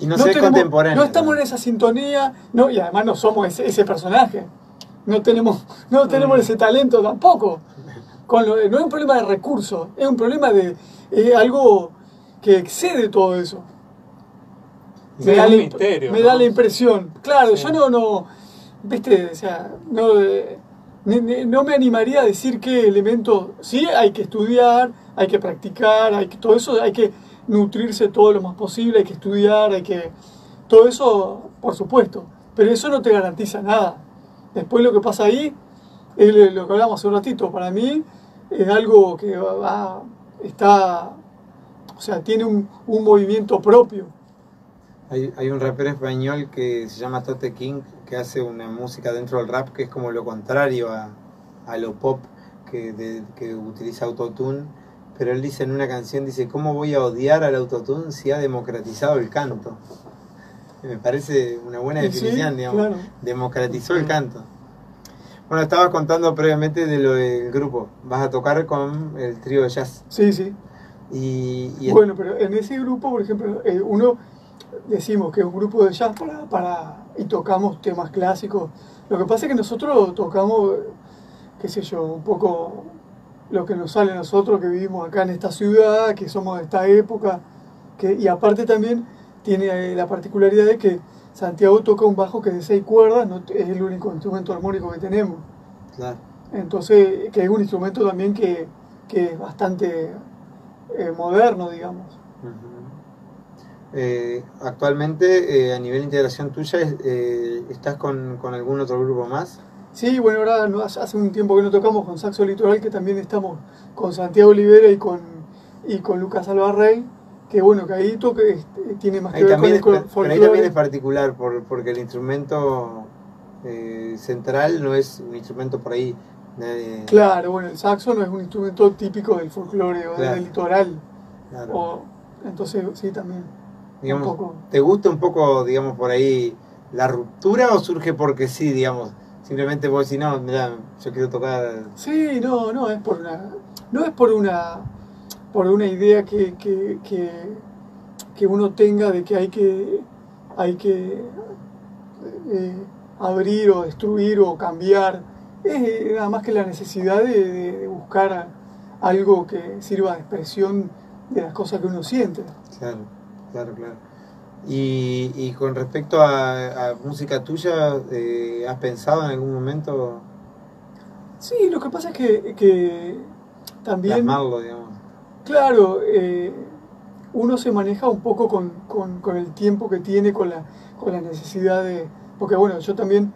y no es contemporáneo. No estamos en esa sintonía, y además no somos ese personaje. No tenemos ese talento tampoco. No es un problema de recursos, es un problema de algo que excede todo eso. Sí, me da la impresión. Claro, sí. Yo viste, o sea, no me animaría a decir qué elementos. Sí, hay que estudiar, hay que practicar, todo eso, hay que nutrirse todo lo más posible, hay que estudiar, todo eso, por supuesto. Pero eso no te garantiza nada. Después lo que pasa ahí es lo que hablamos hace un ratito. Para mí es algo que o sea, tiene un movimiento propio. Hay un rapero español que se llama Tote King, que hace una música dentro del rap que es como lo contrario a lo pop, que utiliza autotune. Pero él dice en una canción, dice, ¿cómo voy a odiar al autotune si ha democratizado el canto? Me parece una buena definición, sí, digamos. Claro. Democratizó el canto. Bueno, estabas contando previamente de lo del grupo. Vas a tocar con el trío de jazz. Sí. Bueno, pero en ese grupo, por ejemplo, uno decimos que es un grupo de jazz y tocamos temas clásicos. Lo que pasa es que nosotros tocamos, qué sé yo, un poco lo que nos sale a nosotros que vivimos acá en esta ciudad, que somos de esta época, y aparte también tiene la particularidad de que Santiago toca un bajo que es de 6 cuerdas, no es el único instrumento armónico que tenemos. Claro. Entonces, que es un instrumento también que es bastante moderno, digamos. Actualmente, a nivel de integración tuya, ¿estás con algún otro grupo más? Sí, bueno, ahora hace un tiempo que no tocamos con Saxo Litoral, que también estamos con Santiago Olivera y con Lucas Alvarrey, que bueno, que ahí tiene más que ver con el folclore. Pero ahí también es particular, porque el instrumento central no es un instrumento por ahí. Claro, bueno, el saxo no es un instrumento típico del folclore o del litoral. Claro. Entonces, sí, también. Digamos, Un poco. ¿te gusta un poco, digamos, por ahí la ruptura o surge porque sí, digamos? Simplemente vos decís, no, mirá, yo quiero tocar... Sí, no es por una. No es por una idea que uno tenga de que hay que eh, abrir o destruir o cambiar. Es nada más que la necesidad de buscar algo que sirva de expresión de las cosas que uno siente. Claro, claro, claro. Y con respecto a música tuya, ¿has pensado en algún momento Sí, lo que pasa es que también, plasmarlo, digamos? claro, uno se maneja un poco con el tiempo que tiene, con la necesidad de... Porque bueno, yo también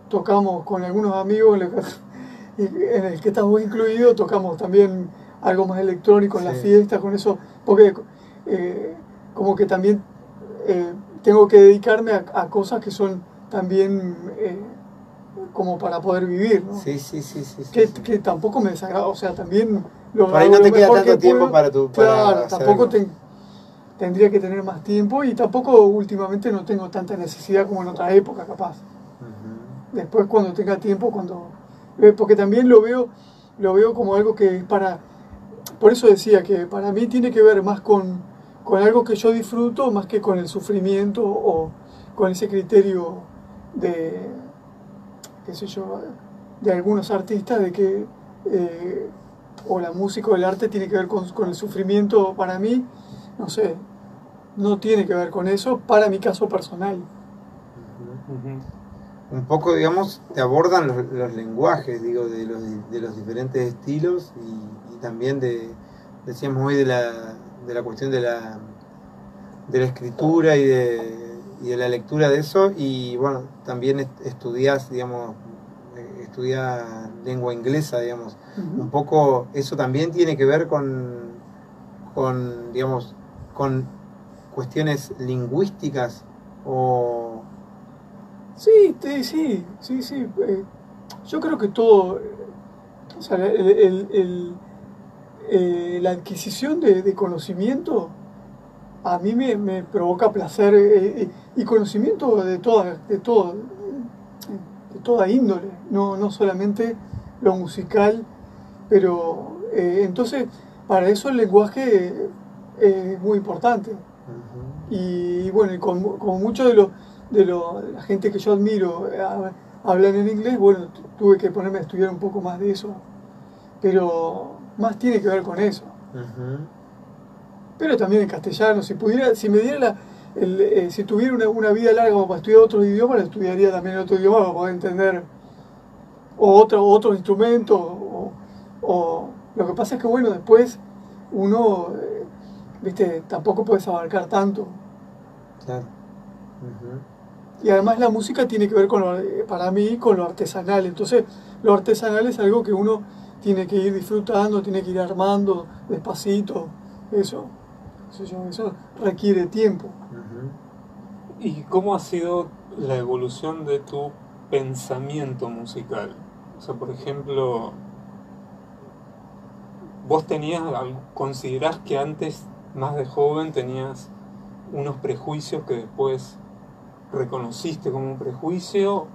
tocamos con algunos amigos, en el que estamos incluidos, tocamos también algo más electrónico en las Sí. fiestas, con eso, porque como que también tengo que dedicarme a cosas que son también como para poder vivir, ¿no? Sí, sí, sí, sí, sí, Que, sí. que tampoco me desagrada, o sea, también lo Por ahí hago no lo te queda mejor tanto que tiempo puedo. para Claro, hacer tampoco algo. tendría que tener más tiempo y tampoco últimamente no tengo tanta necesidad como en otra época, capaz. Ujú. Después cuando tenga tiempo, porque también lo veo como algo que es para, por eso decía que para mí tiene que ver más con algo que yo disfruto más que con el sufrimiento o con ese criterio de, qué sé yo, de algunos artistas de que o la música o el arte tiene que ver con el sufrimiento. Para mí, no sé, no tiene que ver con eso para mi caso personal. Ujú. Un poco, digamos, te abordan los lenguajes, digo, de los diferentes estilos y también decíamos hoy de la cuestión de la escritura y de la lectura de eso y bueno, también estudias, digamos, estudias lengua inglesa, digamos. Un poco eso también tiene que ver digamos, con cuestiones lingüísticas o... Sí, sí. Yo creo que todo, o sea, la adquisición de conocimiento a mí me provoca placer y conocimiento de toda índole, no solamente lo musical, pero entonces para eso el lenguaje es muy importante. Ujú. Y bueno, y como muchos de la gente que yo admiro hablan en inglés, bueno, tuve que ponerme a estudiar un poco más de eso, pero más tiene que ver con eso. Ujú. Pero también en castellano, si me diera si tuviera una vida larga como para estudiar otros idiomas, lo estudiaría también en otro idioma para poder entender otro instrumento, o lo que pasa es que bueno, después uno, viste, tampoco puedes abarcar tanto. Claro. Ujú. Y además la música tiene que ver para mí, con lo artesanal. Entonces, lo artesanal es algo que uno tiene que ir disfrutando, tiene que ir armando despacito. Eso, eso requiere tiempo. Ujú. ¿Y cómo ha sido la evolución de tu pensamiento musical? O sea, por ejemplo, vos considerás que antes, más de joven, tenías unos prejuicios que después reconociste como un prejuicio,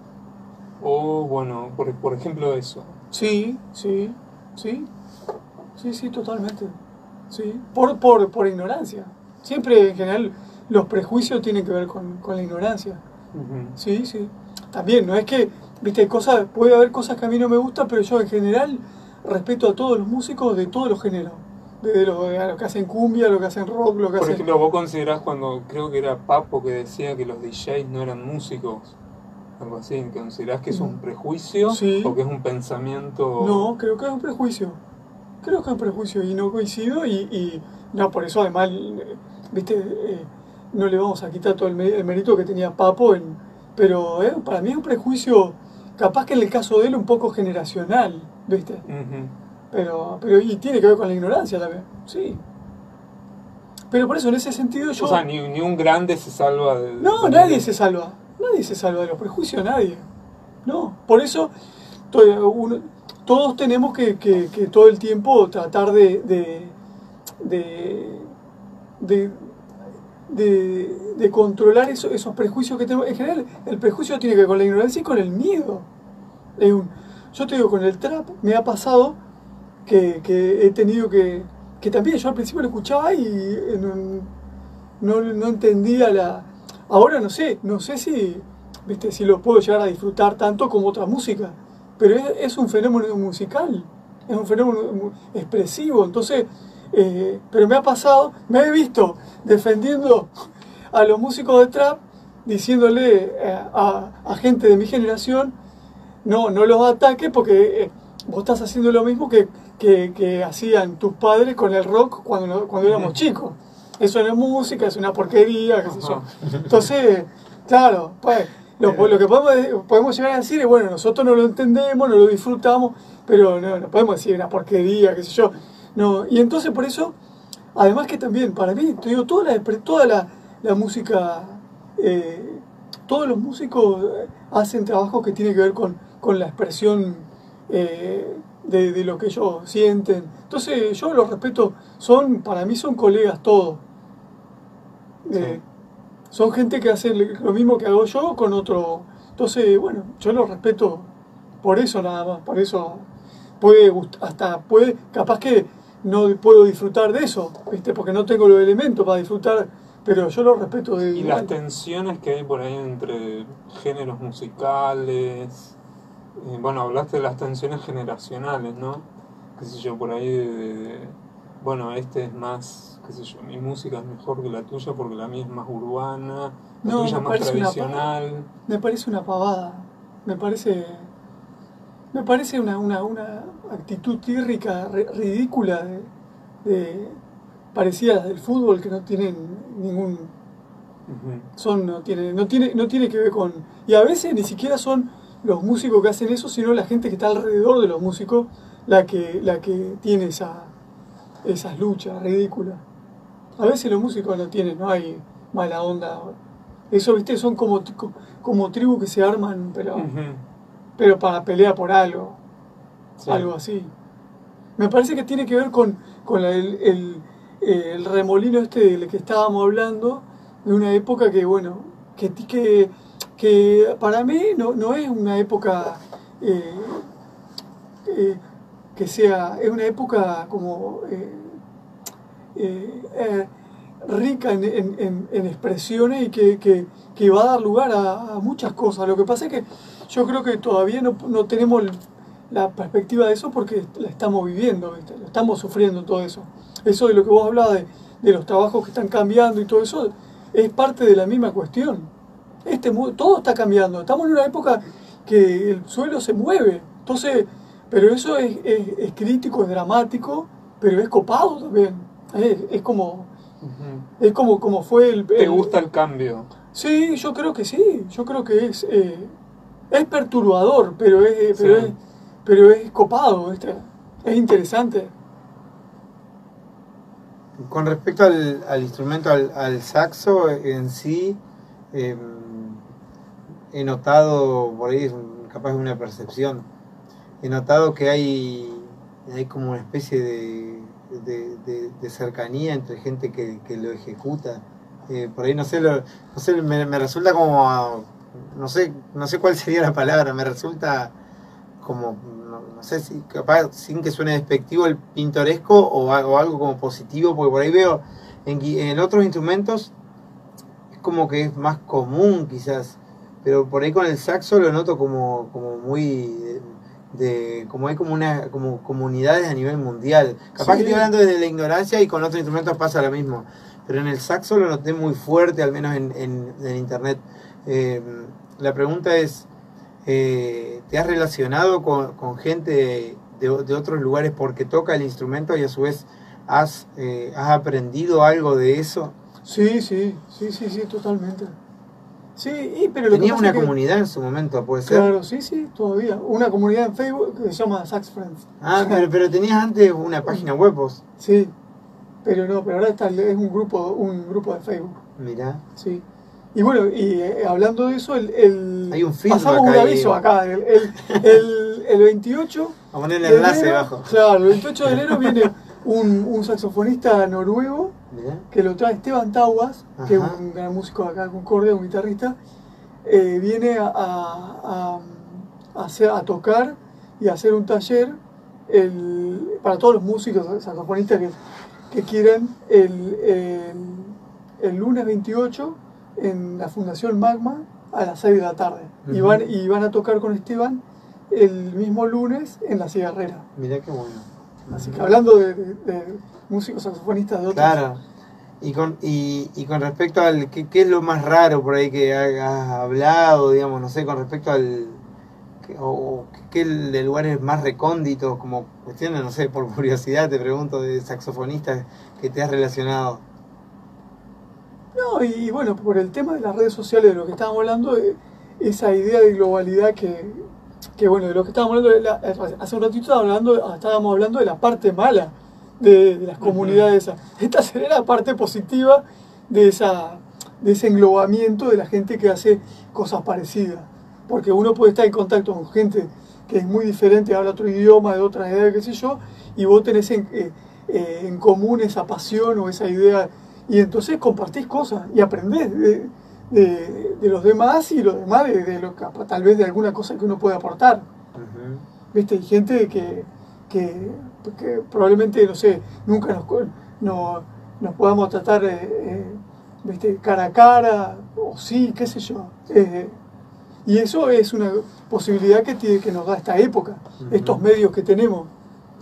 o bueno, por ejemplo eso. Sí, totalmente. Sí, por ignorancia. Siempre, en general, los prejuicios tienen que ver con la ignorancia. Ujú. Sí. También, no es que, viste, puede haber cosas que a mí no me gustan, pero yo en general respeto a todos los músicos de todos los géneros. Desde a los que hacen cumbia, a los que hacen rock, lo que Por hacen... ejemplo, vos considerás cuando creo que era Papo que decía que los DJs no eran músicos, algo así, ¿considerás que es un prejuicio Sí. o que es un pensamiento? No, creo que es un prejuicio. Creo que es un prejuicio y no coincido y no, por eso además, viste, no le vamos a quitar todo el mérito que tenía Papo, pero para mí es un prejuicio, capaz que en el caso de él un poco generacional, viste, Ujú. pero y tiene que ver con la ignorancia también, sí. Pero por eso en ese sentido yo... O sea, ni un grande se salva de... No, nadie se salva de los prejuicios, nadie. No, por eso todos tenemos que todo el tiempo tratar de, de controlar esos prejuicios que tenemos. En general, el prejuicio tiene que ver con la ignorancia y con el miedo. Yo te digo, con el trap me ha pasado que he tenido que también yo al principio lo escuchaba y no entendía ahora no sé si, ¿viste? Si lo puedo llegar a disfrutar tanto como otra música, pero es un fenómeno musical, es un fenómeno expresivo, entonces, pero me ha pasado, me he visto defendiendo a los músicos de trap, diciéndole a gente de mi generación, no los ataques porque vos estás haciendo lo mismo que hacían tus padres con el rock cuando éramos chicos. Eso no es música, es una porquería, qué sé yo. Entonces, claro, pues lo que podemos llegar a decir es, bueno, nosotros no lo entendemos, no lo disfrutamos, pero no podemos decir una porquería, qué sé yo. No, y entonces por eso, además que también, para mí, te digo, toda la música, todos los músicos hacen trabajos que tienen que ver con la expresión de lo que ellos sienten. Entonces yo los respeto, para mí son colegas todos. Sí. Son gente que hace lo mismo que hago yo con otro. Entonces, bueno, yo los respeto por eso nada más, por eso capaz que no puedo disfrutar de eso, ¿viste? Porque no tengo los elementos para disfrutar, pero yo los respeto de Y igual. las tensiones que hay por ahí entre géneros musicales. Bueno, hablaste de las tensiones generacionales, ¿no? Qué sé yo, por ahí bueno, este es más, qué sé yo, mi música es mejor que la tuya porque la mía es más urbana, la tuya es más tradicional. Me parece una pavada, me parece una actitud tírrica, ridícula, parecida a las del fútbol, que no tienen ningún... No tiene que ver con... Y a veces ni siquiera son los músicos que hacen eso, sino la gente que está alrededor de los músicos la que tiene esas luchas ridículas. A veces los músicos no hay mala onda. Eso, ¿viste? Son como tribus que se arman, pero para pelear por algo. Sí. Algo así. Me parece que tiene que ver con el remolino del que estábamos hablando, de una época que, bueno, que para mí no es una época que sea, es una época como rica en expresiones y que va a dar lugar a muchas cosas. Lo que pasa es que yo creo que todavía no tenemos la perspectiva de eso porque la estamos viviendo, ¿viste? Lo estamos sufriendo todo eso. Eso de lo que vos hablabas de los trabajos que están cambiando y todo eso, es parte de la misma cuestión. Todo está cambiando. Estamos en una época que el suelo se mueve. Entonces, pero eso es crítico, es dramático, pero es copado también. Es como fue ¿Te gusta el cambio? Sí, yo creo que sí. Yo creo que es perturbador, pero es copado, ¿viste? Es interesante. Con respecto al instrumento, al saxo en sí, he notado, por ahí es capaz de una percepción, he notado que hay como una especie de cercanía entre gente que lo ejecuta. Por ahí no sé, me resulta como, no sé cuál sería la palabra, me resulta como, no sé si capaz, sin que suene despectivo, el pintoresco o algo como positivo, porque por ahí veo en otros instrumentos es como que es más común quizás, pero por ahí con el saxo lo noto como muy como hay como comunidades a nivel mundial. Capaz que estoy hablando desde la ignorancia y con otros instrumentos pasa lo mismo, pero en el saxo lo noté muy fuerte, al menos en internet. La pregunta es, ¿te has relacionado con gente de otros lugares porque toca el instrumento y a su vez has aprendido algo de eso? Sí, totalmente. Sí, pero Tenía una comunidad en su momento, ¿puede ser? Claro, sí, todavía. Una comunidad en Facebook que se llama Sax Friends. Ah, pero tenías antes una página web, vos. Sí, pero ahora es un grupo de Facebook. Mirá. Sí. Y bueno, hablando de eso, hay un feedback pasamos un aviso acá. El 28 Vamos a poner el enlace enero, abajo. Claro, el 28 de enero viene un saxofonista noruego Mirá. que lo trae Esteban Tauas, que es Ajá. un gran músico de acá de Concordia, un guitarrista, viene a tocar y a hacer un taller para todos los músicos saxofonistas que quieran el lunes 28 en la Fundación Magma a las 6 de la tarde. Ujú. Y van a tocar con Esteban el mismo lunes en La Cigarrera. Mirá qué bueno. Así que hablando de músicos saxofonistas de otros. Claro. Y con respecto al ¿qué es lo más raro por ahí que has hablado, digamos, no sé, con respecto al o qué de lugares más recónditos, como cuestiones, no sé, por curiosidad te pregunto, de saxofonistas que te has relacionado? No, y bueno, por el tema de las redes sociales, de lo que estábamos hablando, esa idea de globalidad que bueno, de lo que estábamos hablando, hace un ratito estábamos hablando de la parte mala de las comunidades. Esta sería la parte positiva de ese englobamiento de la gente que hace cosas parecidas. Porque uno puede estar en contacto con gente que es muy diferente, habla otro idioma, de otra edad, qué sé yo, y vos tenés en común esa pasión o esa idea, y entonces compartís cosas y aprendés de los demás y los demás tal vez de alguna cosa que uno puede aportar. Ujú. ¿Viste? Hay gente que probablemente, no sé, nunca nos podamos tratar ¿viste? Cara a cara, o sí, qué sé yo. Y eso es una posibilidad que nos da esta época, Ujú. estos medios que tenemos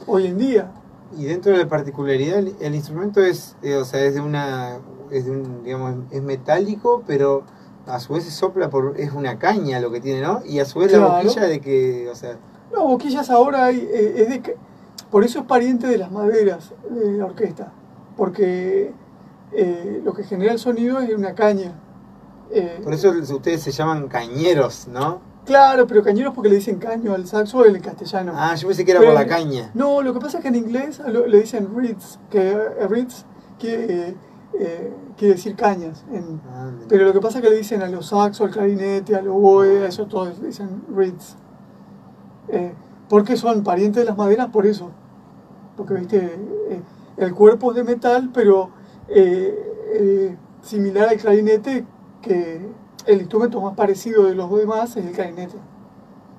hoy en día. Y dentro de la particularidad, el instrumento es, o sea, digamos, es metálico, pero a su vez se sopla es una caña lo que tiene, ¿no? Y a su vez la Claro. boquilla de que, o sea, No, boquillas ahora hay, por eso es pariente de las maderas de la orquesta, porque lo que genera el sonido es una caña. por eso ustedes se llaman cañeros, ¿no? Claro, pero cañeros porque le dicen caño al saxo en castellano. Ah, yo pensé que era Pero por la caña. No, lo que pasa es que en inglés le dicen reeds, que reeds quiere decir cañas. Ah, mira. Pero lo que pasa es que le dicen a los saxos, al clarinete, al oboe, a eso todos le dicen reeds. Porque son parientes de las maderas por eso. Porque, viste, el cuerpo es de metal, pero similar al clarinete, que el instrumento más parecido de los demás es el clarinete.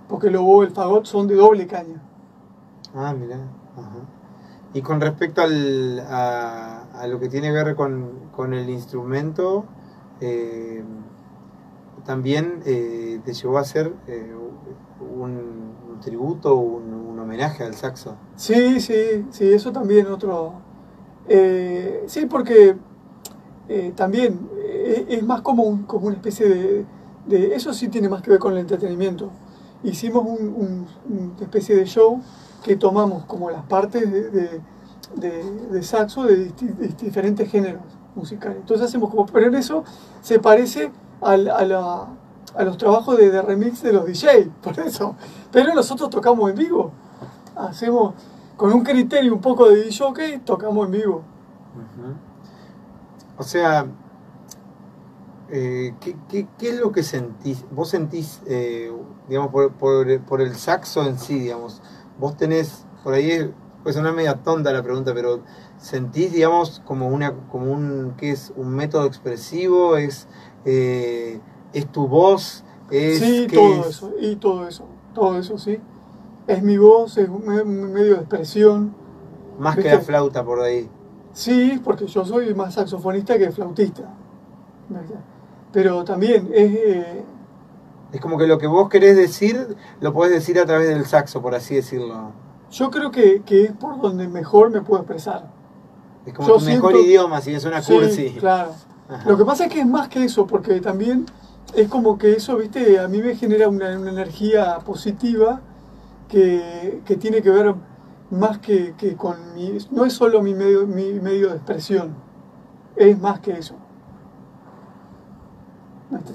Porque el oboe y el fagot son de doble caña. Ah, mira. Ajá. Y con respecto a lo que tiene que ver con el instrumento, también te llevó a hacer un tributo, un homenaje al saxo. Sí, eso también sí, porque también es más como una especie de... Eso sí tiene más que ver con el entretenimiento. Hicimos una especie de show que tomamos como las partes de saxo de diferentes géneros musicales. Entonces hacemos como... Pero en eso se parece a los trabajos de remix de los DJ, por eso. Pero nosotros tocamos en vivo. Hacemos con un criterio un poco de DJ, tocamos en vivo. Ujú. O sea, ¿qué es lo que sentís? Vos sentís, digamos, por el saxo en sí, digamos, vos tenés, por ahí puede sonar media tonta la pregunta, pero ¿sentís, digamos, ¿qué es? ¿Un método expresivo? ¿Es tu voz? Sí, todo eso, sí. Es mi voz, es un medio de expresión. Más ¿Viste? que la flauta por ahí. Sí, porque yo soy más saxofonista que flautista. Pero también Es como que lo que vos querés decir, lo podés decir a través del saxo, por así decirlo. yo creo que es por donde mejor me puedo expresar. Es como Yo tu mejor siento- idioma, si es una cursi. Sí, claro. Ajá. Lo que pasa es que es más que eso, porque también es como que eso, viste, a mí me genera una energía positiva que tiene que ver más que con no es solo mi medio de expresión, es más que eso.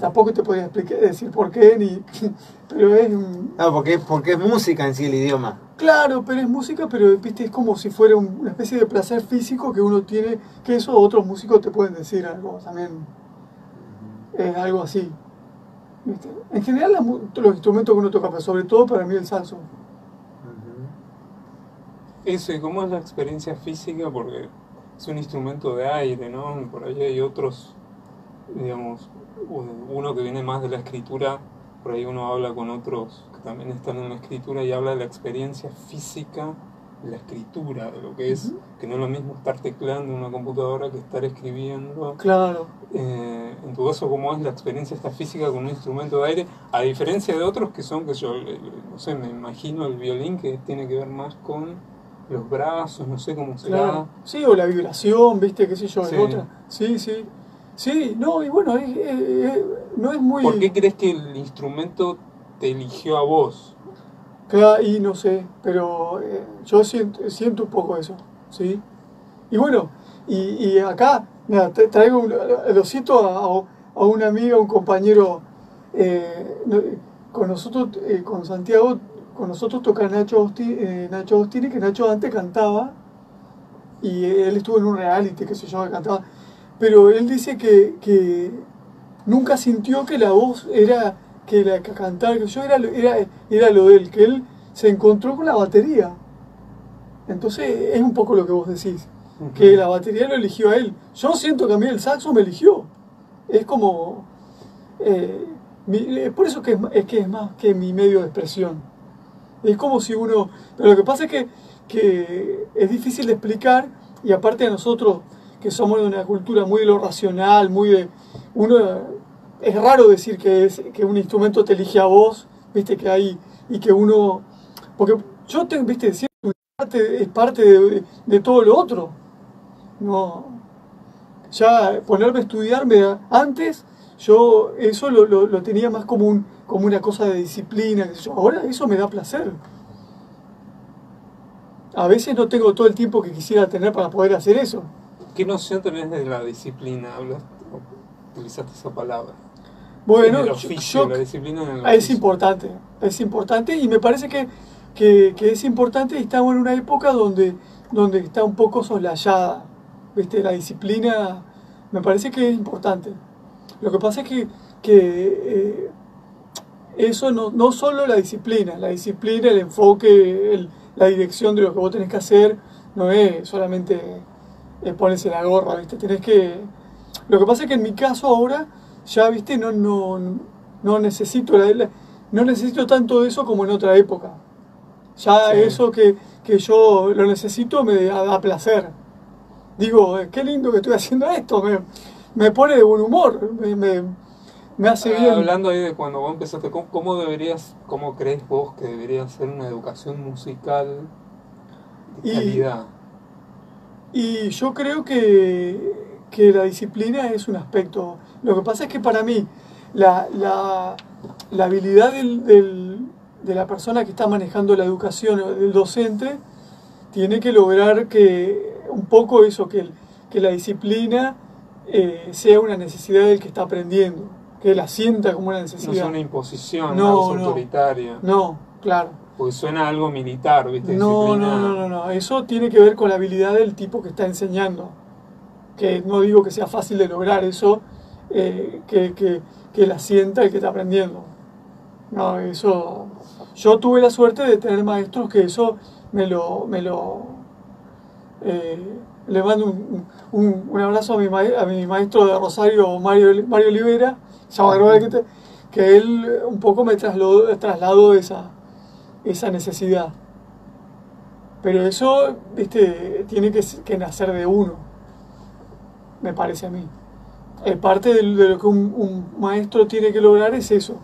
Tampoco te podría decir por qué, pero es No, porque es música en sí el idioma. claro, pero es música, pero viste, es como si fuera una especie de placer físico que uno tiene, que eso otros músicos te pueden decir algo también, es algo así. ¿Viste? En general los instrumentos que uno toca, pero sobre todo para mí el saxo. Eso, y cómo es la experiencia física, porque es un instrumento de aire, ¿no? Por ahí hay otros, digamos, uno que viene más de la escritura, por ahí uno habla con otros que también están en la escritura y habla de la experiencia física de la escritura, de lo que es, que no es lo mismo estar tecleando en una computadora que estar escribiendo. Claro. En tu caso, ¿cómo es la experiencia esta física con un instrumento de aire? A diferencia de otros que son, que yo, no sé, me imagino el violín que tiene que ver más con los brazos, no sé cómo será. Claro. Sí, o la vibración, ¿viste? ¿Qué sé yo? Sí. Es otra. Sí, sí. Sí, no, y bueno, no es muy... ¿Por qué crees que el instrumento te eligió a vos? Claro, y no sé, pero yo siento un poco eso, ¿sí? Y bueno, y acá, mira, traigo, lo siento a una amiga, un compañero, con nosotros, con Santiago, con nosotros toca Nacho Ostini, que Nacho antes cantaba, y él estuvo en un reality, qué sé yo, que cantaba, pero él dice que nunca sintió que la voz era, que la que cantaba, que yo era lo de él, que él se encontró con la batería. Entonces es un poco lo que vos decís, que la batería lo eligió a él. Yo siento que a mí el saxo me eligió. Es como... por eso que es más que mi medio de expresión. Es como si uno... Pero lo que pasa es que es difícil de explicar, y aparte de nosotros, que somos de una cultura muy de lo racional, muy de... es raro decir que un instrumento te elige a vos, viste, que hay... Y que uno... Porque yo, viste, siento que es parte de todo lo otro. No... Ya ponerme a estudiarme antes, yo eso lo tenía más como una cosa de disciplina. Ahora eso me da placer. A veces no tengo todo el tiempo que quisiera tener para poder hacer eso. ¿Qué noción tenés de la disciplina? Utilizaste esa palabra. Bueno, en el oficio, la disciplina en el oficio. Es importante y me parece que es importante y estamos en una época donde está un poco soslayada. ¿Viste? La disciplina me parece que es importante. Lo que pasa es que eso no solo la disciplina, el enfoque, la dirección de lo que vos tenés que hacer, no es solamente ponerse la gorra, ¿viste? Lo que pasa es que en mi caso ahora, ya, ¿viste? No necesito no necesito tanto de eso como en otra época. Ya Sí. eso que yo lo necesito me da placer. Digo, qué lindo que estoy haciendo esto, me pone de buen humor, me hace bien. Hablando ahí de cuando vos empezaste, ¿cómo crees vos que debería ser una educación musical de calidad? Y yo creo que la disciplina es un aspecto. Lo que pasa es que para mí la habilidad de la persona que está manejando la educación, del docente, tiene que lograr que un poco eso, que la disciplina sea una necesidad del que está aprendiendo, que la sienta como una necesidad. No es una imposición, algo autoritaria. No, claro. Porque suena algo militar, ¿viste? No. Eso tiene que ver con la habilidad del tipo que está enseñando. Que no digo que sea fácil de lograr eso, que la sienta el que está aprendiendo. No, eso... Yo tuve la suerte de tener maestros que eso le mando un abrazo a mi maestro de Rosario, Mario Olivera, que él un poco me trasladó esa necesidad. Pero eso, viste, tiene que nacer de uno, me parece a mí. Parte de lo que un maestro tiene que lograr es eso,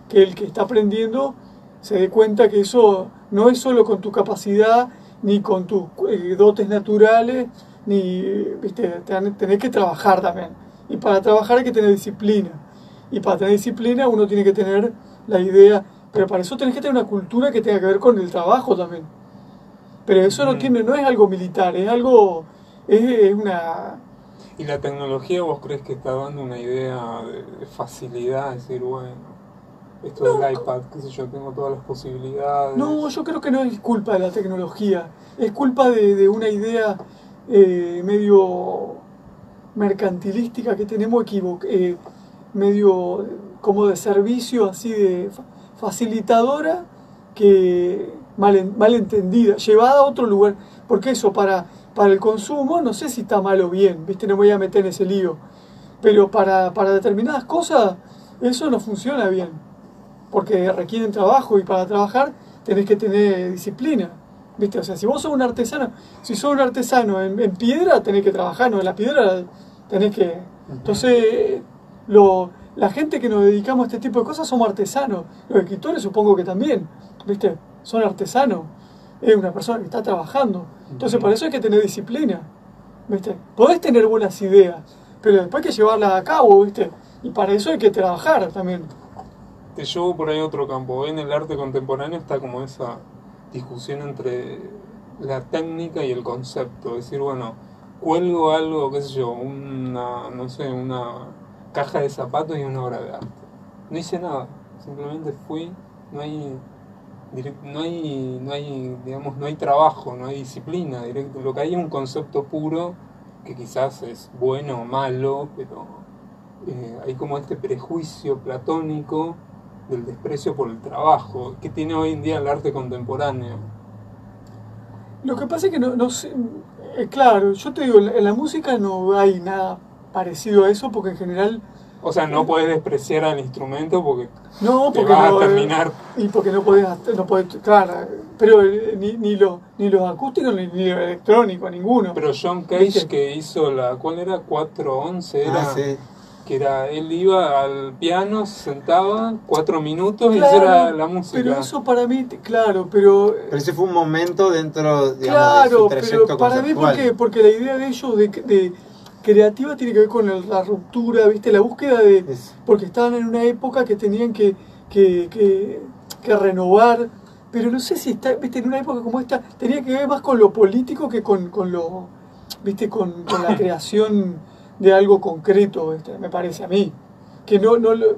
que el que está aprendiendo se dé cuenta que eso no es solo con tu capacidad, ni con tus dotes naturales, ni, viste, tenés que trabajar también. Y para trabajar hay que tener disciplina. Y para tener disciplina uno tiene que tener la idea, pero para eso tenés que tener una cultura que tenga que ver con el trabajo también. Pero eso no es algo militar, es algo, es una... ¿Y la tecnología vos crees que está dando una idea de facilidad? Es decir, bueno, esto del iPad, qué sé yo, tengo todas las posibilidades. No, yo creo que no es culpa de la tecnología, es culpa de una idea medio mercantilística que tenemos medio como de servicio, así de facilitadora, que mal entendida, llevada a otro lugar, porque eso para el consumo no sé si está mal o bien, ¿viste? No me voy a meter en ese lío, pero para determinadas cosas eso no funciona bien, porque requieren trabajo y para trabajar tenés que tener disciplina, ¿viste? O sea, si vos sos un artesano, si sos un artesano en piedra, tenés que trabajar, ¿no? En la piedra tenés que... Entonces, la gente que nos dedicamos a este tipo de cosas somos artesanos, los escritores supongo que también, ¿viste? Son artesanos, es una persona que está trabajando, entonces para eso hay que tener disciplina, ¿viste? Podés tener buenas ideas, pero después hay que llevarlas a cabo, ¿viste? Y para eso hay que trabajar también. Te llevo por ahí a otro campo. En el arte contemporáneo está como esa discusión entre la técnica y el concepto. Es decir, bueno, cuelgo algo, qué sé yo, no sé, una caja de zapatos y una obra de arte. No hice nada, simplemente fui, no hay, digamos, no hay trabajo, no hay disciplina directo. Lo que hay es un concepto puro que quizás es bueno o malo, pero hay como este prejuicio platónico del desprecio por el trabajo que tiene hoy en día el arte contemporáneo. Lo que pasa es que no sé, claro, yo te digo, en la música no hay nada parecido a eso porque en general... O sea, no puedes despreciar al instrumento porque No, te porque vas no, a terminar... y porque no podés, claro, pero ni los acústicos ni los electrónicos, ninguno. Pero John Cage, ¿Viste? que hizo ¿cuál era? 411 era... Sí. Que era, él iba al piano, se sentaba 4 minutos Claro, y esa era la música. Pero eso para mí, claro, pero... Pero ese fue un momento dentro, digamos, de Claro, su trayecto pero para mí conceptual. porque la idea de ellos de creativa tiene que ver con la ruptura, ¿viste? La búsqueda de... Porque estaban en una época que tenían que renovar, pero no sé si está, ¿viste? En una época como esta tenía que ver más con lo político que con lo... ¿Viste? Con la creación de algo concreto, ¿viste? Me parece a mí. Que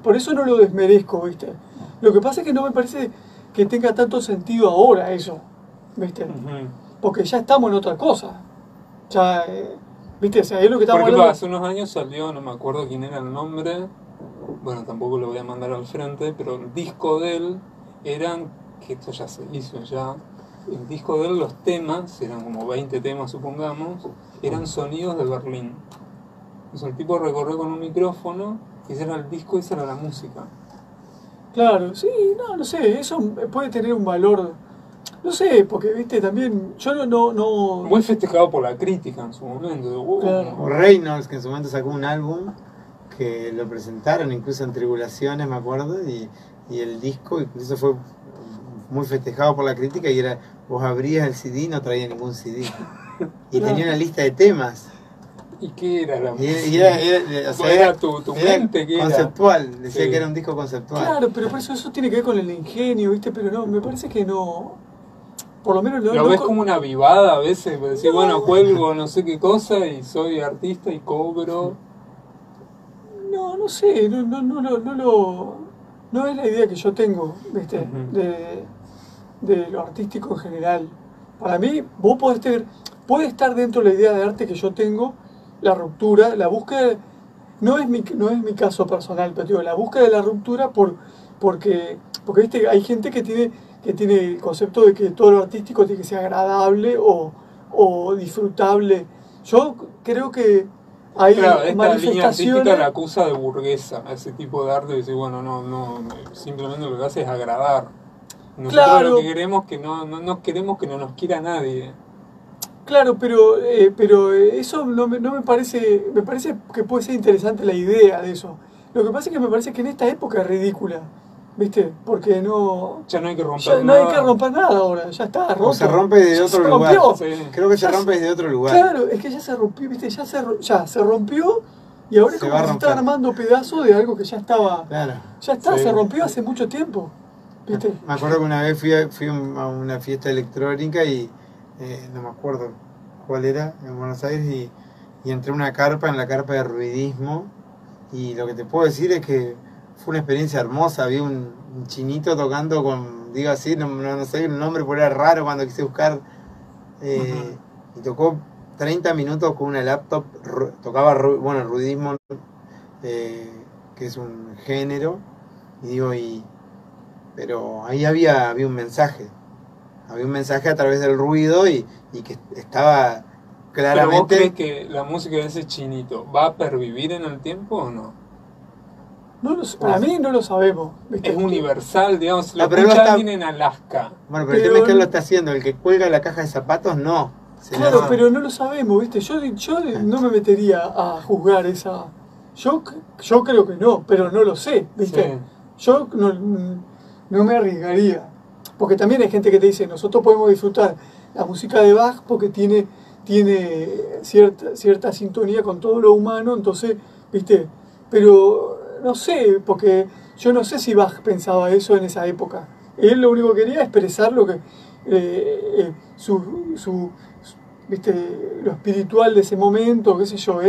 por eso no lo desmerezco, ¿viste? Lo que pasa es que no me parece que tenga tanto sentido ahora eso, ¿viste? Ujú. Porque ya estamos en otra cosa. Ya, ¿viste? O sea, es lo que Por estamos ejemplo, hablando. hace unos años salió, no me acuerdo quién era el nombre, bueno, tampoco lo voy a mandar al frente, pero el disco de él eran, que esto ya se hizo ya, el disco de él, los temas, eran como 20 temas supongamos, eran sonidos de Berlín. Entonces el tipo recorrió con un micrófono, y ese era el disco y esa era la música. Claro, sí, no sé, eso puede tener un valor, no sé, porque, ¿viste? También, yo no... Muy festejado por la crítica en su momento. Claro. O Reynolds, que en su momento sacó un álbum que lo presentaron incluso en Tribulaciones, me acuerdo, y el disco incluso fue muy festejado por la crítica y era, vos abrías el CD y no traía ningún CD. Y Claro. tenía una lista de temas. ¿Y qué era la música? Y era, o sea, ¿Era tu mente? ¿Qué era? conceptual, decía Sí. que era un disco conceptual. Claro, pero por eso tiene que ver con el ingenio, ¿viste? Pero no, me parece que no... Por lo menos Lo ves como una vivada a veces, decir, No. bueno, cuelgo no sé qué cosa y soy artista y cobro. No sé, no es la idea que yo tengo, ¿viste? Ujú. De lo artístico en general. Para mí, vos puede estar dentro de la idea de arte que yo tengo, la ruptura, la búsqueda, no es mi caso personal, pero digo, la búsqueda de la ruptura porque ¿viste? Hay gente que tiene el concepto de que todo lo artístico tiene que ser agradable o disfrutable. Yo creo que hay Claro, esta línea manifestaciones... artística la acusa de burguesa, a ese tipo de arte, y decir, bueno, no, simplemente lo que hace es agradar. Nosotros Claro. lo que queremos que no queremos que no nos quiera nadie. Claro, pero eso no me parece que puede ser interesante la idea de eso. Lo que pasa es que me parece que en esta época es ridícula, ¿viste? Porque Ya no hay que romper ya no nada. hay que romper nada ahora, ya está roto. O se rompe de Ya otro se lugar. rompió. Sí. Creo que se Ya rompe desde otro lugar. Claro, es que ya se rompió, ¿viste? Ya se rompió y ahora es Se como va a que se está romper. armando pedazos de algo que ya estaba, Claro. ya está, Sí. se rompió hace mucho tiempo, ¿viste? Me acuerdo que una vez fui a una fiesta electrónica y no me acuerdo cuál era, en Buenos Aires, y entré a una carpa, en la carpa de ruidismo, y lo que te puedo decir es que fue una experiencia hermosa. Había un chinito tocando con, digo así, no sé el nombre, pero era raro cuando quise buscar, y tocó 30 minutos con una laptop, tocaba ruidismo, que es un género, y digo, pero ahí había un mensaje. había un mensaje a través del ruido y que estaba ¿Pero vos claramente... crees que la música de ese chinito va a pervivir en el tiempo o no? Para mí no lo sabemos. ¿Viste? Es universal, digamos, lo pero él escucha está- alguien en Alaska. Bueno, pero el tema es que él lo está haciendo, el que cuelga la caja de zapatos, no. Se Claro, llama- pero no lo sabemos, ¿viste? Yo no me metería a juzgar esa... Yo creo que no, pero no lo sé, ¿viste? Sí. Yo no me arriesgaría. Porque también hay gente que te dice, nosotros podemos disfrutar la música de Bach porque tiene cierta sintonía con todo lo humano, entonces, ¿viste? Pero no sé, porque yo no sé si Bach pensaba eso en esa época. Él lo único que quería es expresar lo que ¿viste? Lo espiritual de ese momento, qué sé yo,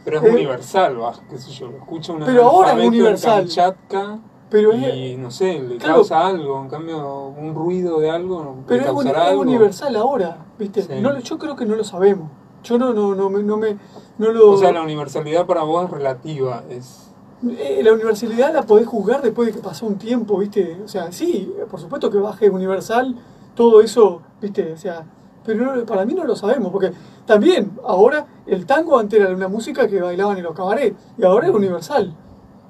Pero es universal, Bach, qué sé yo, lo escucha una Pero ahora es analfabeto en universal. Kamchatka pero y no sé, le claro, causa algo, en cambio un ruido de algo le pero causará es algo. universal ahora, ¿viste? Sí. Yo creo que no lo sabemos. Yo no lo... O sea, la universalidad para vos es relativa, es... La universalidad la podés juzgar después de que pasó un tiempo, ¿viste? O sea, sí, por supuesto que Bach es universal, todo eso, ¿viste? O sea, pero para mí no lo sabemos, porque también ahora el tango antes era una música que bailaban en los cabarets, y ahora es universal.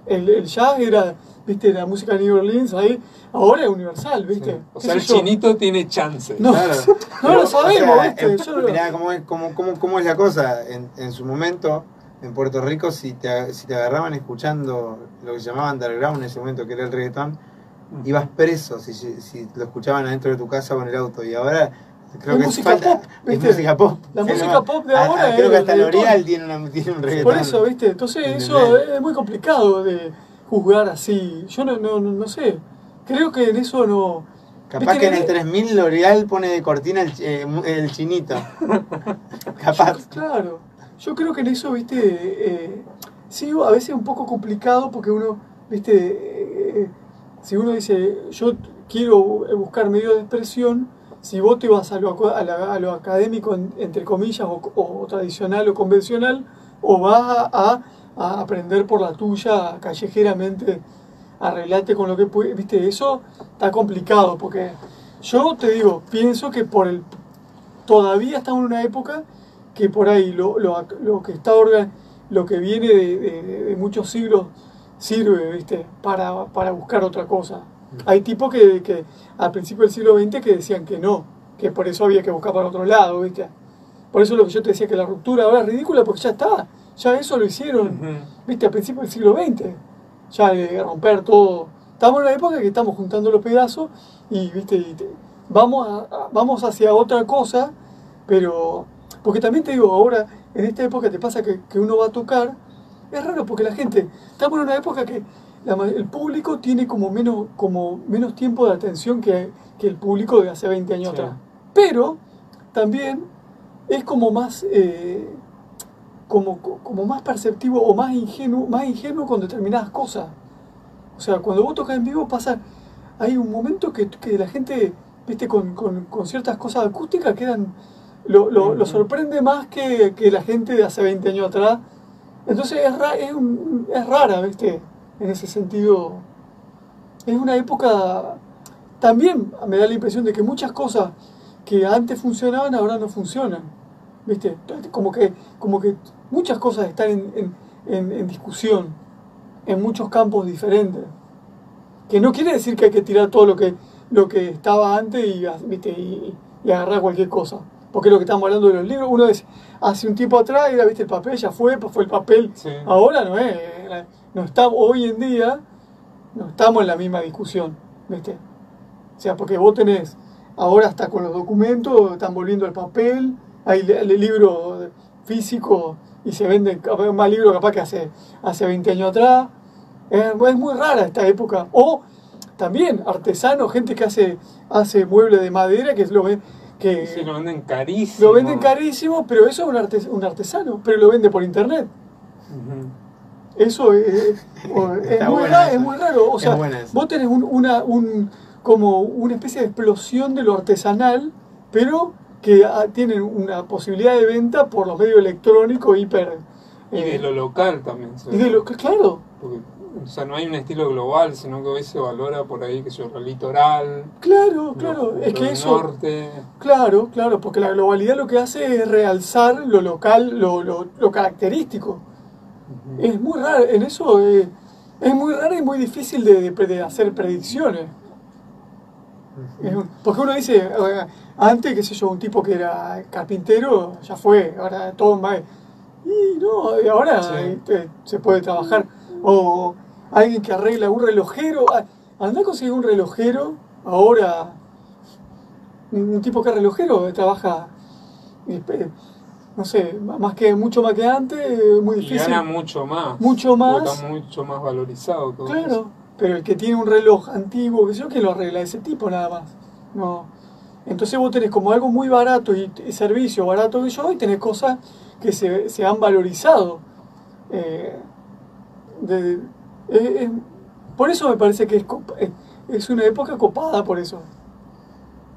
El jazz era, ¿viste? La música de New Orleans ahí, ahora es universal, ¿viste? Sí. O ¿Qué sea, sé el yo? chinito tiene chance. No, Claro. no Pero, lo sabemos, o sea, ¿viste? Yo no lo- mirá cómo es la cosa. En su momento, en Puerto Rico, si te agarraban escuchando lo que se llamaba underground en ese momento, que era el reggaetón, ibas preso si lo escuchaban adentro de tu casa o en el auto. Y ahora creo Es que música falta, pop, es ¿viste? música pop. La Es música nomás. pop de ahora creo es que hasta el reggaetón. L'Oreal tiene un reggaetón. Por eso, ¿viste? Entonces eso ¿Entendés? es muy complicado de juzgar así. Yo no sé. Creo que en eso no... Capaz ¿Viste? que en el 3000 L'Oreal pone de cortina el chinito. Capaz. Claro. Yo creo que en eso, ¿viste? Sí, a veces es un poco complicado porque uno, ¿viste? Si uno dice, yo quiero buscar medios de expresión, si vos te vas a lo académico, entre comillas, o tradicional o convencional, o vas a aprender por la tuya, callejeramente, arreglarte con lo que puedes, ¿viste? Eso está complicado, porque yo te digo, pienso que todavía estamos en una época que por ahí lo que viene de muchos siglos sirve, ¿viste? Para buscar otra cosa. Hay tipos que al principio del siglo XX que decían que no, que por eso había que buscar para otro lado, ¿viste? Por eso lo que yo te decía que la ruptura ahora es ridícula porque ya está, ya eso lo hicieron, ¿viste? Al principio del siglo XX, ya de romper todo. Estamos en una época que estamos juntando los pedazos y, ¿viste? Vamos hacia otra cosa, pero... Porque también te digo, ahora en esta época te pasa que uno va a tocar, es raro porque la gente, estamos en una época que el público tiene como menos tiempo de atención que el público de hace 20 años Sí. atrás. Pero también es como más como más perceptivo o más ingenuo con determinadas cosas. O sea, cuando vos tocas en vivo hay un momento que la gente, viste, con ciertas cosas acústicas lo sorprende más que la gente de hace 20 años atrás. Entonces es rara, viste, en ese sentido. Es una época, también me da la impresión de que muchas cosas que antes funcionaban ahora no funcionan, viste, como que muchas cosas están en discusión en muchos campos diferentes, que no quiere decir que hay que tirar todo lo que estaba antes ¿viste? y agarrar cualquier cosa, porque es lo que estamos hablando de los libros. Uno dice, hace un tiempo atrás era, viste, el papel ya fue el papel, Sí. ahora no estamos, hoy en día no estamos en la misma discusión, ¿viste? O sea, porque vos tenés, ahora hasta con los documentos, están volviendo al papel, hay libros físicos y se venden más libros capaz que hace 20 años atrás. Es muy rara esta época. O también artesanos, gente que hace muebles de madera, que lo venden carísimo. Lo venden carísimo, pero eso es un artesano, pero lo vende por internet. Ujú. Eso es muy raro. O sea, vos tenés como una especie de explosión de lo artesanal, pero que tienen una posibilidad de venta por los medios electrónicos hiper... Y de lo local también. claro. Porque O sea, no hay un estilo global, sino que hoy se valora por ahí, que yo, lo litoral, Claro, claro, es que del eso, norte. claro, claro, porque la globalidad lo que hace es realzar lo local, lo característico. Ujú. Es muy raro, en eso es muy raro y muy difícil de hacer predicciones. Porque uno dice, antes, qué sé yo, un tipo que era carpintero, ya fue, ahora todo más. Y no, y ahora Sí. se puede trabajar. O alguien que arregla un relojero. Anda a conseguir un relojero, ahora un tipo que es relojero trabaja, no sé, mucho más que antes, muy Y gana difícil, mucho más, mucho porque más. está mucho más valorizado todo eso. Claro, pero el que tiene un reloj antiguo, que sé yo, que lo arregla ese tipo nada más. No. Entonces vos tenés como algo muy barato y servicio barato que yo, y tenés cosas que se han valorizado. Eh, de- es- es- por eso me parece que es una época copada por eso.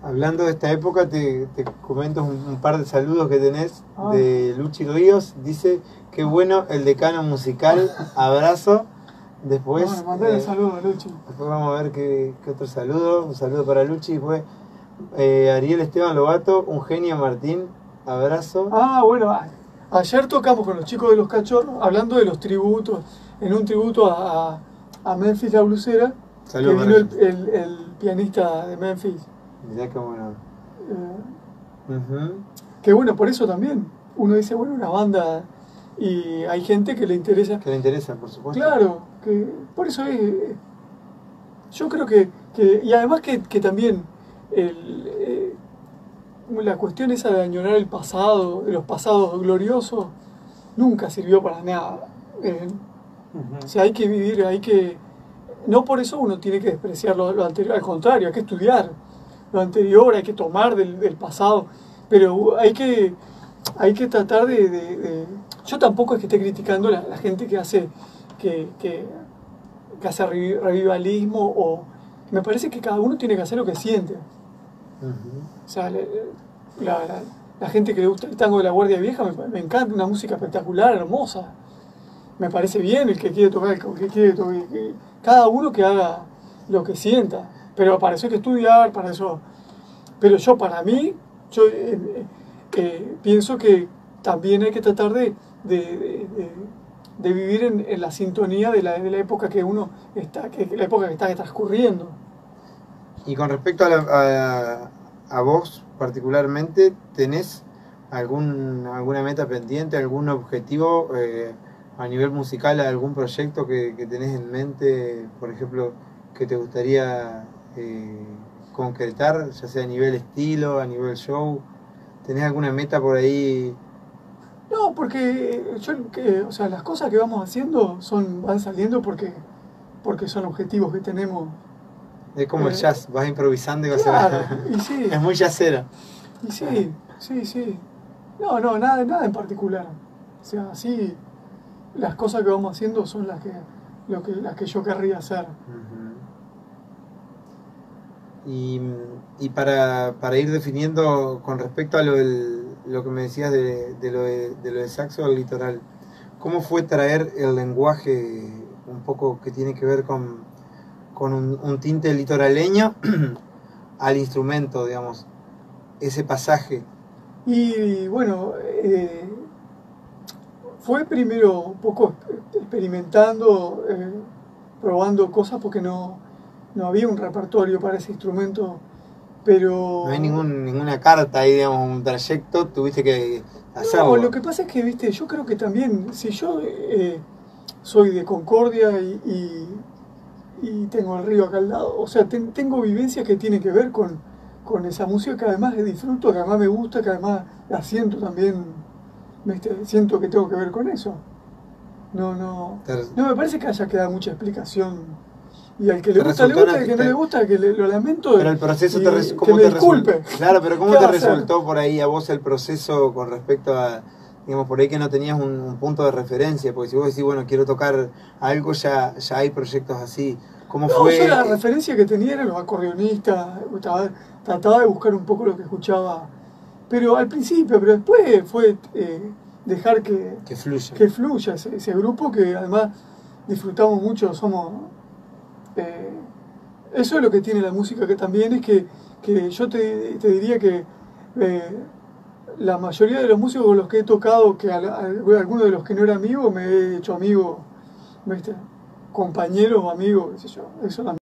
Hablando de esta época, te comento un par de saludos que tenés Ah. de Luchi Ríos. Dice, qué bueno el decano musical, abrazo. Después, Bueno, mandale un saludo a Luchi. después vamos a ver qué otro saludo. Un saludo para Luchi. Después, Ariel Esteban Lobato, un genio Martín, abrazo. Ah, bueno, ayer tocamos con los chicos de Los Cachorros, hablando de los tributos, en un tributo a Memphis la Blusera, Saludos que para vino ellos. el pianista de Memphis. Mirá qué bueno. Ujú. Que bueno, por eso también uno dice, bueno, una banda y hay gente que le interesa. Que le interesa, por supuesto. Claro, que por eso yo creo y además que también la cuestión esa de añorar el pasado, los pasados gloriosos, nunca sirvió para nada. Ujú. O sea, hay que vivir, no por eso uno tiene que despreciar lo anterior, al contrario, hay que estudiar lo anterior, hay que tomar del pasado, pero hay que tratar yo tampoco es que esté criticando la gente que hace que hace revivalismo, o me parece que cada uno tiene que hacer lo que siente. Ujú. O sea, la gente que le gusta el tango de la Guardia Vieja me encanta, una música espectacular, hermosa. Me parece bien el que quiere tocar, el que quiere tocar, cada uno que haga lo que sienta. Pero para eso hay que estudiar, para eso. Pero para mí, yo pienso que también hay que tratar de vivir en la sintonía de la época que uno está, que la época que está transcurriendo. Y con respecto a vos particularmente, ¿tenés alguna meta pendiente, algún objetivo a nivel musical, algún proyecto que tenés en mente, por ejemplo, que te gustaría concretar, ya sea a nivel estilo, a nivel show? ¿Tenés alguna meta por ahí? No, porque o sea, las cosas que vamos haciendo van saliendo porque son objetivos que tenemos. Es como el jazz, vas improvisando y vas Claro, a... y sí, Es muy jazzera. y sí, sí. No, nada en particular. O sea, sí, las cosas que vamos haciendo son las que yo querría hacer. Ujú. Y para ir definiendo con respecto a lo que me decías de lo de Saxo al Litoral, ¿cómo fue traer el lenguaje un poco que tiene que ver con un tinte litoraleño al instrumento, digamos, ese pasaje? Y bueno, fue primero un poco experimentando, probando cosas porque no había un repertorio para ese instrumento, pero... No hay ninguna carta ahí, digamos, un trayecto, tuviste que hacerlo. No, lo que pasa es que, viste, yo creo que también, si yo soy de Concordia y tengo el río acá al lado, o sea, tengo vivencias que tienen que ver con esa música que además disfruto, que además me gusta, que además la siento también, ¿viste? Siento que tengo que ver con eso. No me parece que haya que dar mucha explicación. Y al que le gusta, le gusta, al que no le gusta, lo lamento. Pero el proceso que ¿cómo me te disculpe. resultó? Claro, pero ¿cómo ¿Qué te va a hacer? resultó por ahí a vos el proceso con respecto a, digamos, por ahí que no tenías un punto de referencia? Porque si vos decís, bueno, quiero tocar algo, ya hay proyectos así. ¿Cómo No, fue? yo la referencia que tenía eran los acordeonistas, trataba de buscar un poco lo que escuchaba, pero al principio, pero después fue dejar que Que fluya. fluya ese grupo que además disfrutamos mucho, somos... eso es lo que tiene la música, que también es que yo te diría que la mayoría de los músicos con los que he tocado, que algunos de los que no eran amigos, me he hecho amigo, ¿viste? Compañeros o amigos, qué sé yo, eso también.